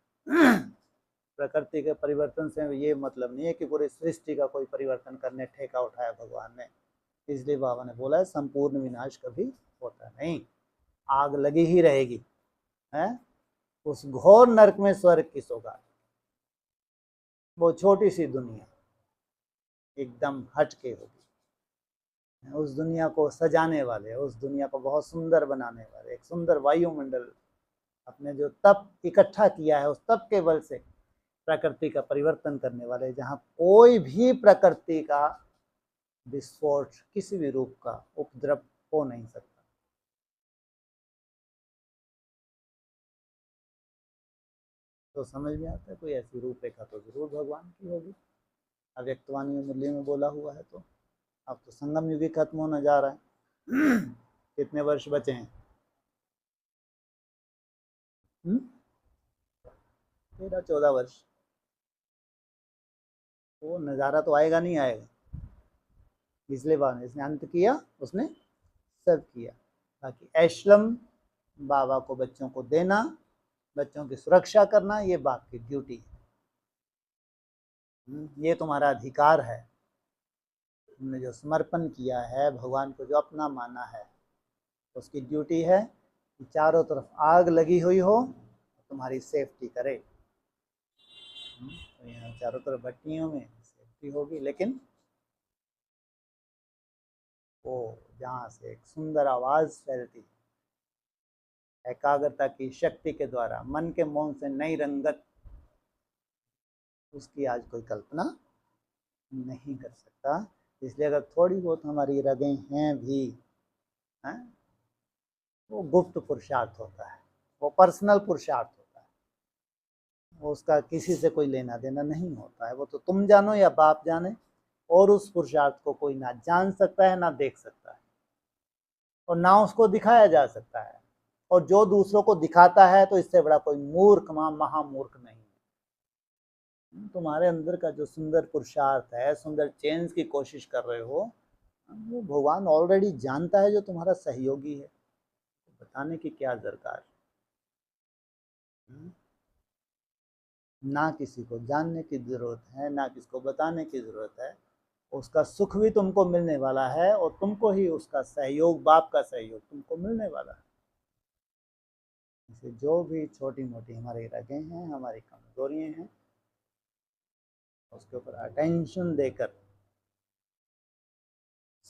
प्रकृति के परिवर्तन से ये मतलब नहीं है कि पूरी सृष्टि का कोई परिवर्तन करने ठेका उठाया भगवान ने। इसलिए बाबा ने बोला है संपूर्ण विनाश कभी होता नहीं, आग लगी ही रहेगी है। उस घोर नरक में स्वर्ग की सौगात, वो छोटी सी दुनिया एकदम हटके होगी। उस दुनिया को सजाने वाले, उस दुनिया को बहुत सुंदर बनाने वाले, एक सुंदर वायुमंडल अपने जो तप इकट्ठा किया है उस तप के बल से प्रकृति का परिवर्तन करने वाले, जहाँ कोई भी प्रकृति का विस्फोट किसी भी रूप का उपद्रव हो नहीं सकता। तो समझ में आता है, कोई ऐसी रूपरेखा तो जरूर भगवान की होगी। अव्यक्तवाणी में मुरली में बोला हुआ है। तो अब तो संगम युग ही खत्म होने जा रहा है। कितने वर्ष बचे हैं? 13-14 वर्ष। वो नज़ारा तो आएगा नहीं आएगा। इसलिए बाबा ने इसने अंत किया, उसने सब किया। बाकी ऐशलम बाबा को बच्चों को देना, बच्चों की सुरक्षा करना, ये बाप की ड्यूटी है। ये तुम्हारा अधिकार है। तुमने जो समर्पण किया है, भगवान को जो अपना माना है, उसकी ड्यूटी है कि चारों तरफ आग लगी हुई हो तुम्हारी सेफ्टी करे। तो यहाँ चारों तरफ भट्टियों में सेफ्टी होगी, लेकिन वो जहाँ से एक सुंदर आवाज़ फैलती एकाग्रता की शक्ति के द्वारा, मन के मौन से नई रंगत, उसकी आज कोई कल्पना नहीं कर सकता। इसलिए अगर थोड़ी बहुत हमारी रगें हैं भी, हैं, वो गुप्त पुरुषार्थ होता है, वो पर्सनल पुरुषार्थ होता है, वो उसका किसी से कोई लेना देना नहीं होता है। वो तो तुम जानो या बाप जाने, और उस पुरुषार्थ को कोई ना जान सकता है ना देख सकता है, और ना उसको दिखाया जा सकता है। और जो दूसरों को दिखाता है तो इससे बड़ा कोई मूर्ख महामूर्ख नहीं है। तुम्हारे अंदर का जो सुंदर पुरुषार्थ है, सुंदर चेंज की कोशिश कर रहे हो, वो भगवान ऑलरेडी जानता है, जो तुम्हारा सहयोगी है। बताने की क्या दरकार, ना किसी को जानने की जरूरत है, ना किसी को बताने की जरूरत है। उसका सुख भी तुमको मिलने वाला है, और तुमको ही उसका सहयोग, बाप का सहयोग तुमको मिलने वाला है। इसे जो भी छोटी मोटी हमारी रगें हैं, हमारी कमजोरियां हैं, उसके ऊपर अटेंशन देकर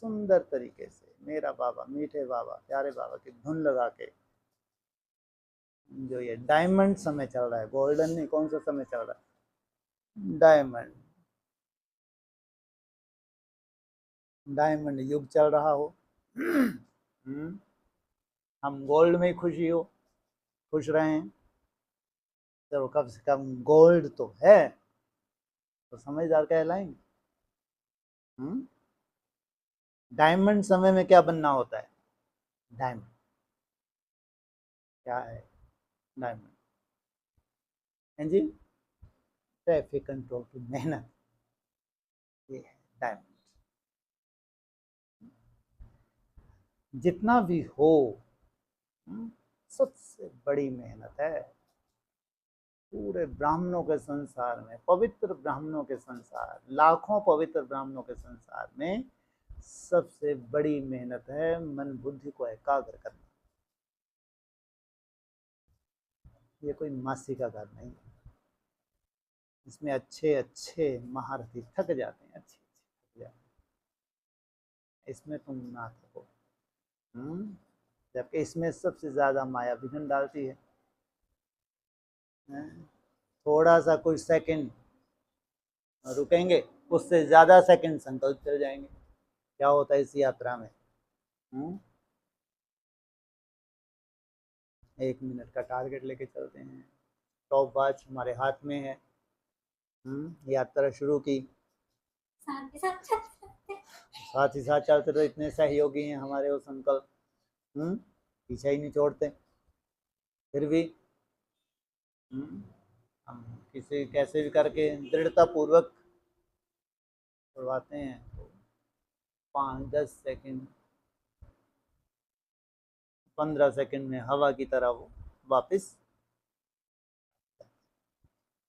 सुंदर तरीके से मेरा बाबा, मीठे बाबा, प्यारे बाबा की धुन लगा के, जो ये डायमंड समय चल रहा है, गोल्डन नहीं, कौन सा समय चल रहा है? डायमंड, डायमंड युग चल रहा हो। हम गोल्ड में खुश रहे हैं, तो कम से कम गोल्ड तो है, तो समझदार कहलाएंगे। डायमंड समय में क्या बनना होता है? डायमंड क्या है? डायमंड है जी, ट्रैफिक कंट्रोल की मेहनत, ये है डायमंड। जितना भी हो, सबसे बड़ी मेहनत है पूरे ब्राह्मणों के संसार में, पवित्र ब्राह्मणों के संसार, लाखों पवित्र ब्राह्मणों के संसार में सबसे बड़ी मेहनत है मन बुद्धि को एकाग्र करना। ये कोई मासी का घर नहीं, इसमें अच्छे अच्छे महारथी थक जाते हैं, अच्छे थक जाते हैं, इसमें तुम ना थको। जबकि इसमें सबसे ज्यादा माया विघ्न डालती है। थोड़ा सा कुछ सेकंड रुकेंगे, उससे ज्यादा सेकंड संकल्प चल जाएंगे। क्या होता है इस यात्रा में? 1 मिनट का टारगेट लेके चलते हैं, टॉप वॉच हमारे हाथ में है। यात्रा शुरू की, साथ ही साथ चलते तो इतने सहयोगी हैं हमारे वो संकल्प, पीछे ही नहीं छोड़ते। फिर भी हम किसी कैसे भी करके दृढ़ता पूर्वक करवाते हैं। तो 5-10 सेकंड 15 सेकंड में हवा की तरह वो वापस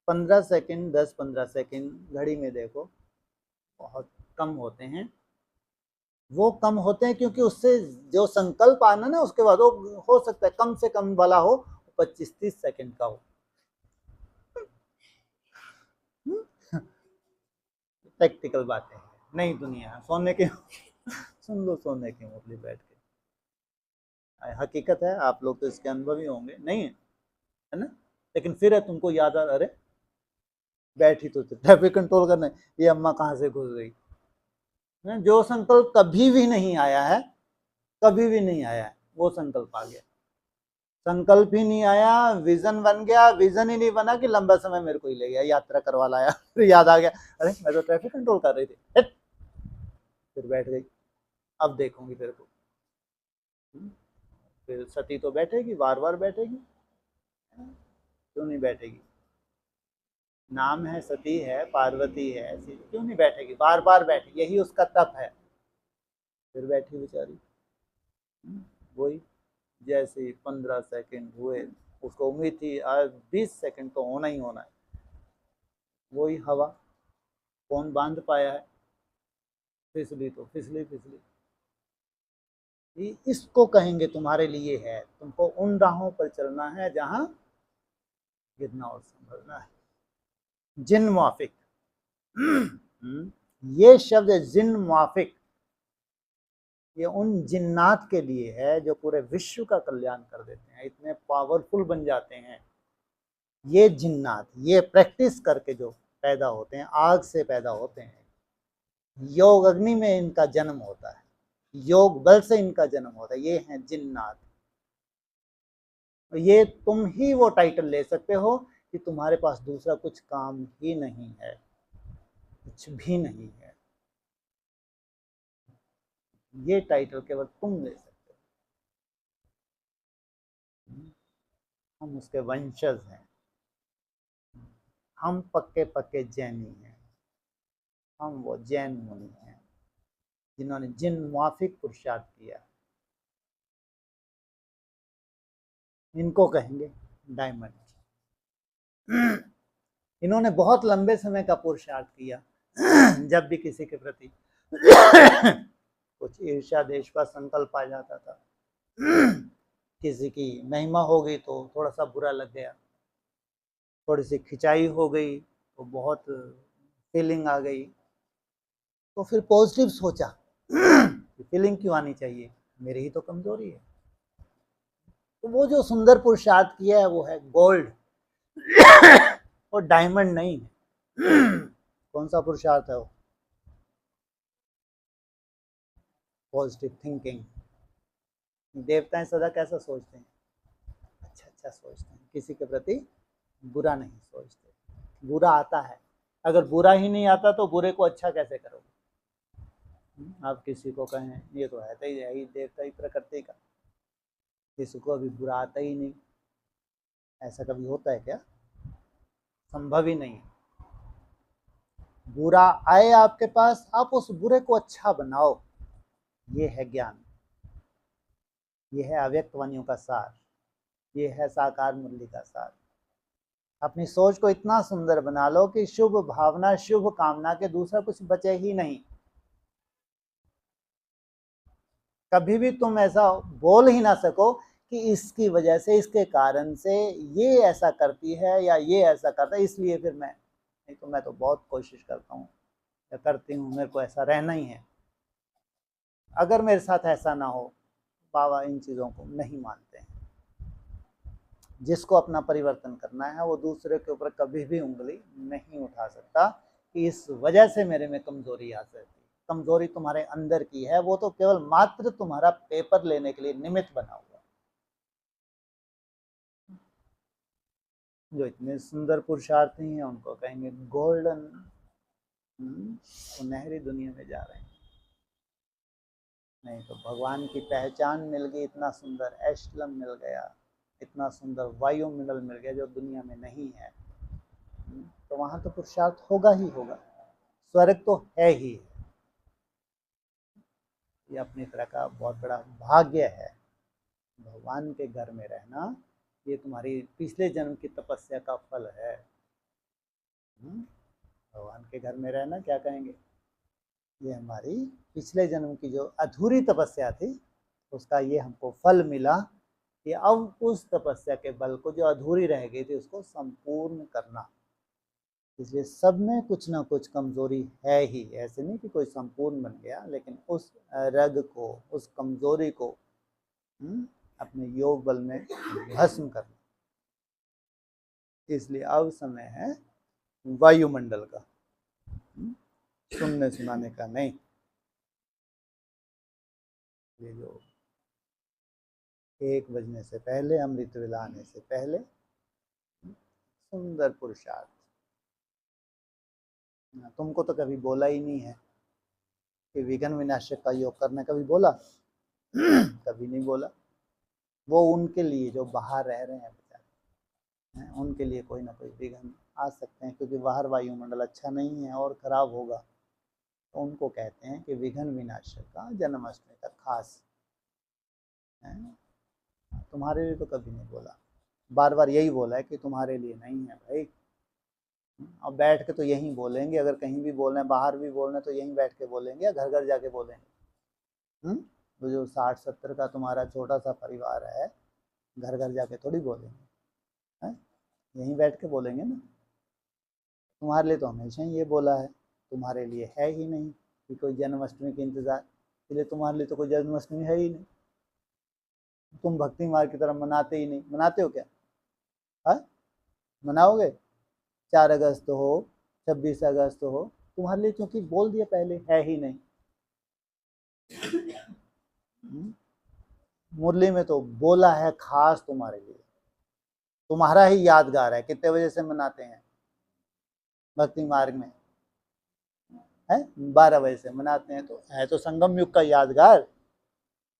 15 सेकंड 10-15 सेकंड घड़ी में देखो बहुत कम होते हैं। वो कम होते हैं क्योंकि उससे जो संकल्प आना ना, उसके बाद वो हो सकता है कम से कम वाला हो, 25-30 सेकंड का हो। प्रैक्टिकल बातें हैं, नई दुनिया, सोने के सुन लो, सोने के मुरली बैठ के। हकीकत है, आप लोग तो इसके अनुभवी होंगे, नहीं है ना? लेकिन फिर है तुमको याद आ, अरे बैठी तो ट्रैफिक कंट्रोल करने, ये अम्मा कहाँ से घुस गई। जो संकल्प कभी भी नहीं आया है, कभी भी नहीं आया है, वो संकल्प आ गया। संकल्प ही नहीं आया, विजन बन गया, विजन ही नहीं बना कि लंबा समय मेरे को ही ले गया, यात्रा करवा लाया। फिर याद आ गया, अरे मैं तो ट्रैफिक कंट्रोल कर रही थी, फिर बैठ गई, अब देखूंगी तेरे को। फिर सती तो बैठेगी, बार बार बैठेगी, क्यों नहीं बैठेगी? नाम है, सती है, पार्वती है, क्यों नहीं बैठेगी? बार बार बैठेगी, यही उसका तप है। फिर बैठी बेचारी, वही जैसे 15 सेकंड हुए, उसको उम्मीद थी आज 20 सेकंड तो होना ही होना है, वही हवा कौन बांध पाया है, फिसली तो फिसली फिसली। इसको कहेंगे तुम्हारे लिए है, तुमको उन राहों पर चलना है जहां गिरना और संभलना है। जिन मुआफिक, ये शब्द जिन मुआफिक, ये उन जिन्नात के लिए है जो पूरे विश्व का कल्याण कर देते हैं, इतने पावरफुल बन जाते हैं ये जिन्नात। ये प्रैक्टिस करके जो पैदा होते हैं, आग से पैदा होते हैं, योग अग्नि में इनका जन्म होता है, योग बल से इनका जन्म होता है, ये हैं जिन्नात। ये तुम ही वो टाइटल ले सकते हो कि तुम्हारे पास दूसरा कुछ काम ही नहीं है, कुछ भी नहीं है, ये टाइटल केवल तुम ले सकते हो। हम उसके वंशज हैं, हम पक्के पक्के जैनी हैं, हम वो जैन मुनि हैं जिन्होंने जिन मुआफिक पुरुषार्थ किया, इनको कहेंगे डायमंड। इन्होंने बहुत लंबे समय का पुरुषार्थ किया। जब भी किसी के प्रति कुछ ईर्ष्या देश का संकल्प आ जाता था, किसी की महिमा हो गई तो थोड़ा सा बुरा लग गया, थोड़ी सी खिंचाई हो गई तो बहुत फीलिंग आ गई, तो फिर पॉजिटिव सोचा फीलिंग क्यों आनी चाहिए, मेरी ही तो कमजोरी है। तो वो जो सुंदर पुरुषार्थ किया है वो है गोल्ड और डायमंड नहीं है। कौन सा पुरुषार्थ है वो? Positive thinking. देवताएं सदा कैसा सोचते हैं? अच्छा अच्छा सोचते हैं, किसी के प्रति बुरा नहीं सोचते। बुरा आता है, अगर बुरा ही नहीं आता तो बुरे को अच्छा कैसे करोगे? आप किसी को कहें ये तो है ही देवता ही प्रकृति का, किसी को अभी बुरा आता ही नहीं, ऐसा कभी होता है क्या? संभव ही नहीं है। बुरा आए आपके पास, आप उस बुरे को अच्छा बनाओ, ये है ज्ञान, ये है अव्यक्त वाणियों का सार, ये है साकार मुरली का सार। अपनी सोच को इतना सुंदर बना लो कि शुभ भावना शुभ कामना के दूसरा कुछ बचे ही नहीं। कभी भी तुम ऐसा बोल ही ना सको कि इसकी वजह से, इसके कारण से ये ऐसा करती है या ये ऐसा करता है इसलिए फिर मैं, नहीं तो मैं तो बहुत कोशिश करता हूँ या करती हूँ, मेरे को ऐसा रहना ही है। अगर मेरे साथ ऐसा ना हो, बाबा इन चीज़ों को नहीं मानते हैं। जिसको अपना परिवर्तन करना है वो दूसरे के ऊपर कभी भी उंगली नहीं उठा सकता कि इस वजह से मेरे में कमजोरी आ सकती। कमजोरी तुम्हारे अंदर की है, वो तो केवल मात्र तुम्हारा पेपर लेने के लिए निमित्त बना हुआ। जो इतने सुंदर पुरुषार्थी हैं उनको कहेंगे गोल्डन, सुनहरी दुनिया में जा रहे हैं। नहीं तो भगवान की पहचान मिल गई, इतना सुंदर एस्लम मिल गया, इतना सुंदर वायुमंडल मिल गया जो दुनिया में नहीं है, तो वहां तो पुरुषार्थ होगा ही होगा। स्वर्ग तो है ही, ये अपनी तरह का बहुत बड़ा भाग्य है। भगवान के घर में रहना ये तुम्हारी पिछले जन्म की तपस्या का फल है। भगवान के घर में रहना क्या कहेंगे, ये हमारी पिछले जन्म की जो अधूरी तपस्या थी उसका ये हमको फल मिला कि अब उस तपस्या के बल को जो अधूरी रह गई थी उसको संपूर्ण करना। इसलिए सब में कुछ ना कुछ कमजोरी है ही, ऐसे नहीं कि कोई संपूर्ण बन गया, लेकिन उस रग को, उस कमजोरी को अपने योग बल में भस्म करना। इसलिए अब समय है वायुमंडल का, सुनने सुनाने का नहीं। ये जो 1 बजने से पहले, अमृत वेला आने से पहले सुंदर पुरुषार्थ, तुमको तो कभी बोला ही नहीं है कि विघ्न विनाशक का योग करना, कभी बोला? कभी नहीं बोला। वो उनके लिए जो बाहर रह रहे हैं बेचारे, उनके लिए कोई ना कोई विघ्न आ सकते हैं, क्योंकि बाहर वायुमंडल अच्छा नहीं है और खराब होगा, तो उनको कहते हैं कि विघ्न विनाशक का जन्माष्टमी का खास है। तुम्हारे लिए तो कभी नहीं बोला, बार बार यही बोला है कि तुम्हारे लिए नहीं है भाई। अब बैठ के तो यहीं बोलेंगे, अगर कहीं भी बोलना है, बाहर भी बोलना है तो यहीं बैठ के बोलेंगे या घर घर जाके बोलेंगे। तो जो 60-70 का तुम्हारा छोटा सा परिवार है, घर घर जाके थोड़ी बोलेंगे, यहीं बैठ के बोलेंगे ना। तुम्हारे लिए तो हमेशा ही ये बोला है, तुम्हारे लिए है ही नहीं कि कोई जन्माष्टमी के इंतज़ार, इसलिए तुम्हारे लिए तो कोई जन्माष्टमी है ही नहीं। तुम भक्ति मार्ग की तरफ मनाते ही नहीं, मनाते हो क्या? हाँ, मनाओगे? 4 अगस्त हो, 26 अगस्त हो, तुम्हारे लिए क्योंकि बोल दिया पहले है ही नहीं। मुरली में तो बोला है खास तुम्हारे लिए, तुम्हारा ही यादगार है। कितने बजे से मनाते हैं भक्ति मार्ग में? है 12 बजे से मनाते हैं, तो है तो संगम युग का यादगार।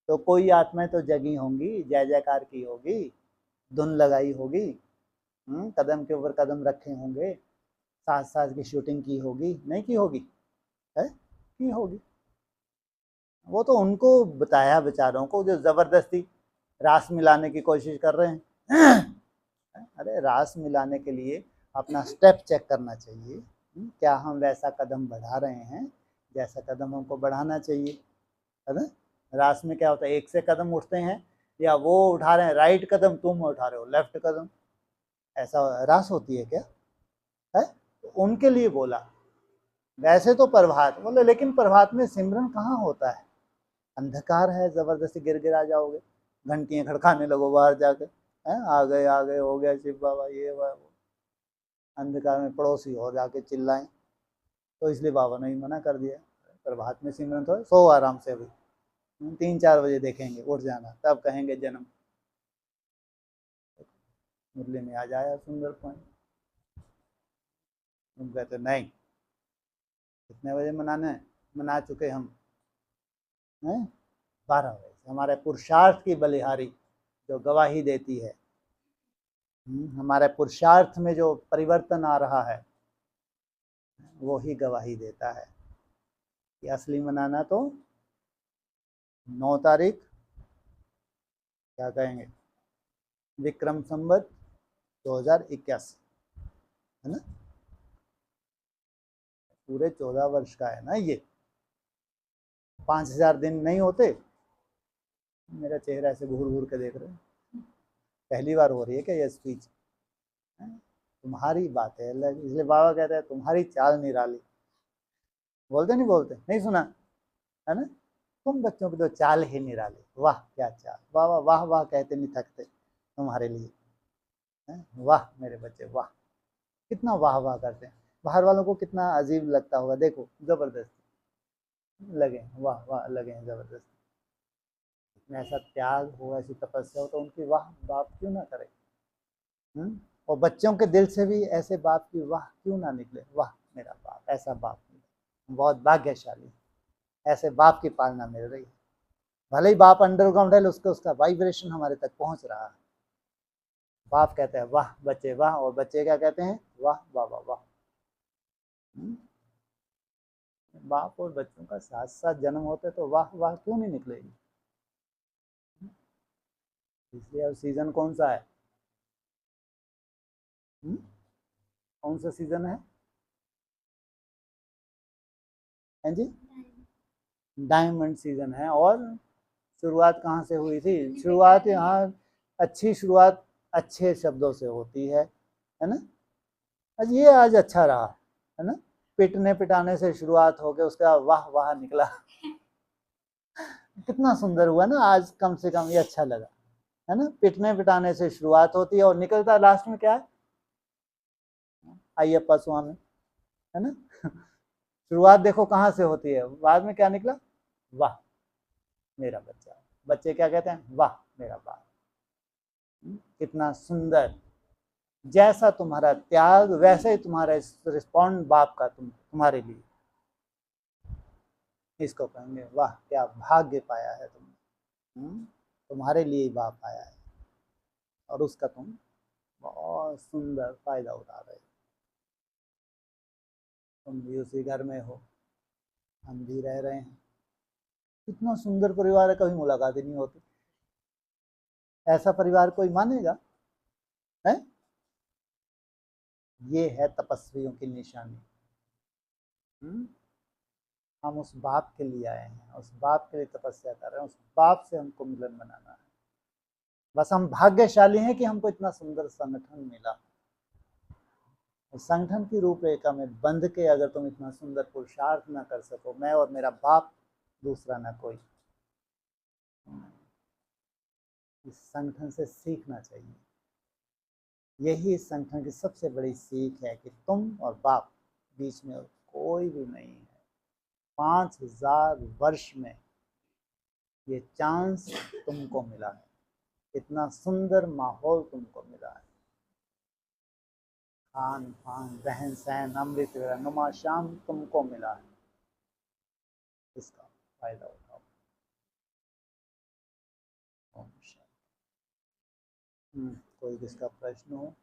तो कोई आत्माएं तो जगी होंगी, जय जयकार की होगी, धुन लगाई होगी, कदम के ऊपर कदम रखे होंगे, साथ साथ की शूटिंग की होगी, नहीं की होगी? है की होगी। वो तो उनको बताया बेचारों को जो जबरदस्ती रास मिलाने की कोशिश कर रहे हैं। अरे रास मिलाने के लिए अपना स्टेप चेक करना चाहिए, क्या हम वैसा कदम बढ़ा रहे हैं जैसा कदम हमको बढ़ाना चाहिए, है ना? रास में क्या होता है, एक से कदम उठते हैं या वो उठा रहे हैं राइट कदम, तुम उठा रहे हो लेफ्ट कदम, ऐसा रास होती है क्या? है तो उनके लिए बोला। वैसे तो प्रभात बोले, लेकिन प्रभात में सिमरन कहाँ होता है, अंधकार है, जबरदस्ती गिरा जाओगे, घंटियां खड़काने लगो बाहर जाके, हैं आ गए हो गया शिव बाबा ये वो, अंधकार में पड़ोसी हो जाके चिल्लाएं, तो इसलिए बाबा ने मना कर दिया। प्रभात में सिमरन तो सो आराम से, अभी 3-4 बजे देखेंगे, उठ जाना, तब कहेंगे जन्म। मुरली में आ जाया सुंदर पॉइंट। तुम कहते नहीं, कितने बजे मनाना है, मना चुके हम, हैं 12 वयस हमारे पुरुषार्थ की बलिहारी जो गवाही देती है, हमारे पुरुषार्थ में जो परिवर्तन आ रहा है वो ही गवाही देता है कि असली मनाना तो 9 तारीख क्या कहेंगे विक्रम संवत 2081 है ना, पूरे 14 वर्ष का है ना ये। 5000 दिन नहीं होते। मेरा चेहरा ऐसे घूर घूर के देख रहे हैं, पहली बार हो रही है क्या ये स्पीच? तुम्हारी बात है, इसलिए बाबा कहते हैं तुम्हारी चाल निराली। बोलते नहीं बोलते, नहीं सुना है ना, तुम बच्चों की तो चाल ही निराली। वाह क्या चाल, बाबा वाह वाह कहते नहीं थकते तुम्हारे लिए। वाह मेरे बच्चे वाह, कितना वाह वाह करते हैं। बाहर वालों को कितना अजीब लगता होगा, देखो जबरदस्ती लगे वाह वाह लगे हैं जबरदस्ती। ऐसा त्याग हो, ऐसी तपस्या हो तो उनकी वाह बाप क्यों ना करे। और बच्चों के दिल से भी ऐसे बाप की वाह क्यों ना निकले, वाह मेरा बाप, ऐसा बाप मिले, बहुत भाग्यशाली, ऐसे बाप की पालना मिल रही है। भले ही बाप अंडरग्राउंड है, उसका वाइब्रेशन हमारे तक पहुंच रहा है। बाप कहते हैं वाह बच्चे वाह, और बच्चे क्या कहते हैं वाह बाबा वाह। बाप और बच्चों का साथ साथ जन्म होते तो वाह वाह क्यों नहीं निकलेगी। इसलिए अब सीजन कौन सा है? कौन सा सीजन है जी? डायमंड सीजन है। और शुरुआत कहाँ से हुई थी? शुरुआत यहाँ अच्छी शुरुआत अच्छे शब्दों से होती है ना। आज ये आज अच्छा रहा है ना, पिटने पिटाने से शुरुआत हो गई, उसका वाह वाह निकला। कितना सुंदर हुआ ना आज, कम से कम ये अच्छा लगा है ना। पिटने पिटाने से शुरुआत होती है और निकलता लास्ट में क्या है? अय्यप्पा स्वामी है ना। शुरुआत देखो कहाँ से होती है, बाद में क्या निकला? वाह मेरा बच्चा। बच्चे क्या कहते हैं? वाह मेरा बाप। कितना सुंदर, जैसा तुम्हारा त्याग वैसे ही तुम्हारा रिस्पॉन्ड बाप का तुम्हारे लिए। इसको कहेंगे वाह क्या भाग्य पाया है तुमने, तुम्हारे लिए ही बाप आया है और उसका तुम बहुत सुंदर फायदा उठा रहे हो। तुम भी उसी घर में हो, हम भी रह रहे हैं। कितना सुंदर परिवार है, कभी मुलाकात ही नहीं होती। ऐसा परिवार कोई मानेगा है? ये है तपस्वियों की निशानी। हम उस बाप के लिए आए हैं, उस बाप के लिए तपस्या कर रहे हैं, उस बाप से हमको मिलन बनाना है। बस हम भाग्यशाली हैं कि हमको इतना सुंदर संगठन मिला। संगठन की रूपरेखा में बंध के अगर तुम इतना सुंदर पुरुषार्थ ना कर सको, मैं और मेरा बाप दूसरा ना कोई, इस संगठन से सीखना चाहिए। यही इस संगठन की सबसे बड़ी सीख है कि तुम और बाप बीच में कोई भी नहीं है। 5000 वर्ष में ये चांस तुमको मिला है, इतना सुंदर माहौल तुमको मिला है। खान पान रहन सहन अमृत नुमा शाम तुमको मिला है, इसका फायदा उठाओ। कोई किसका प्रश्न हो?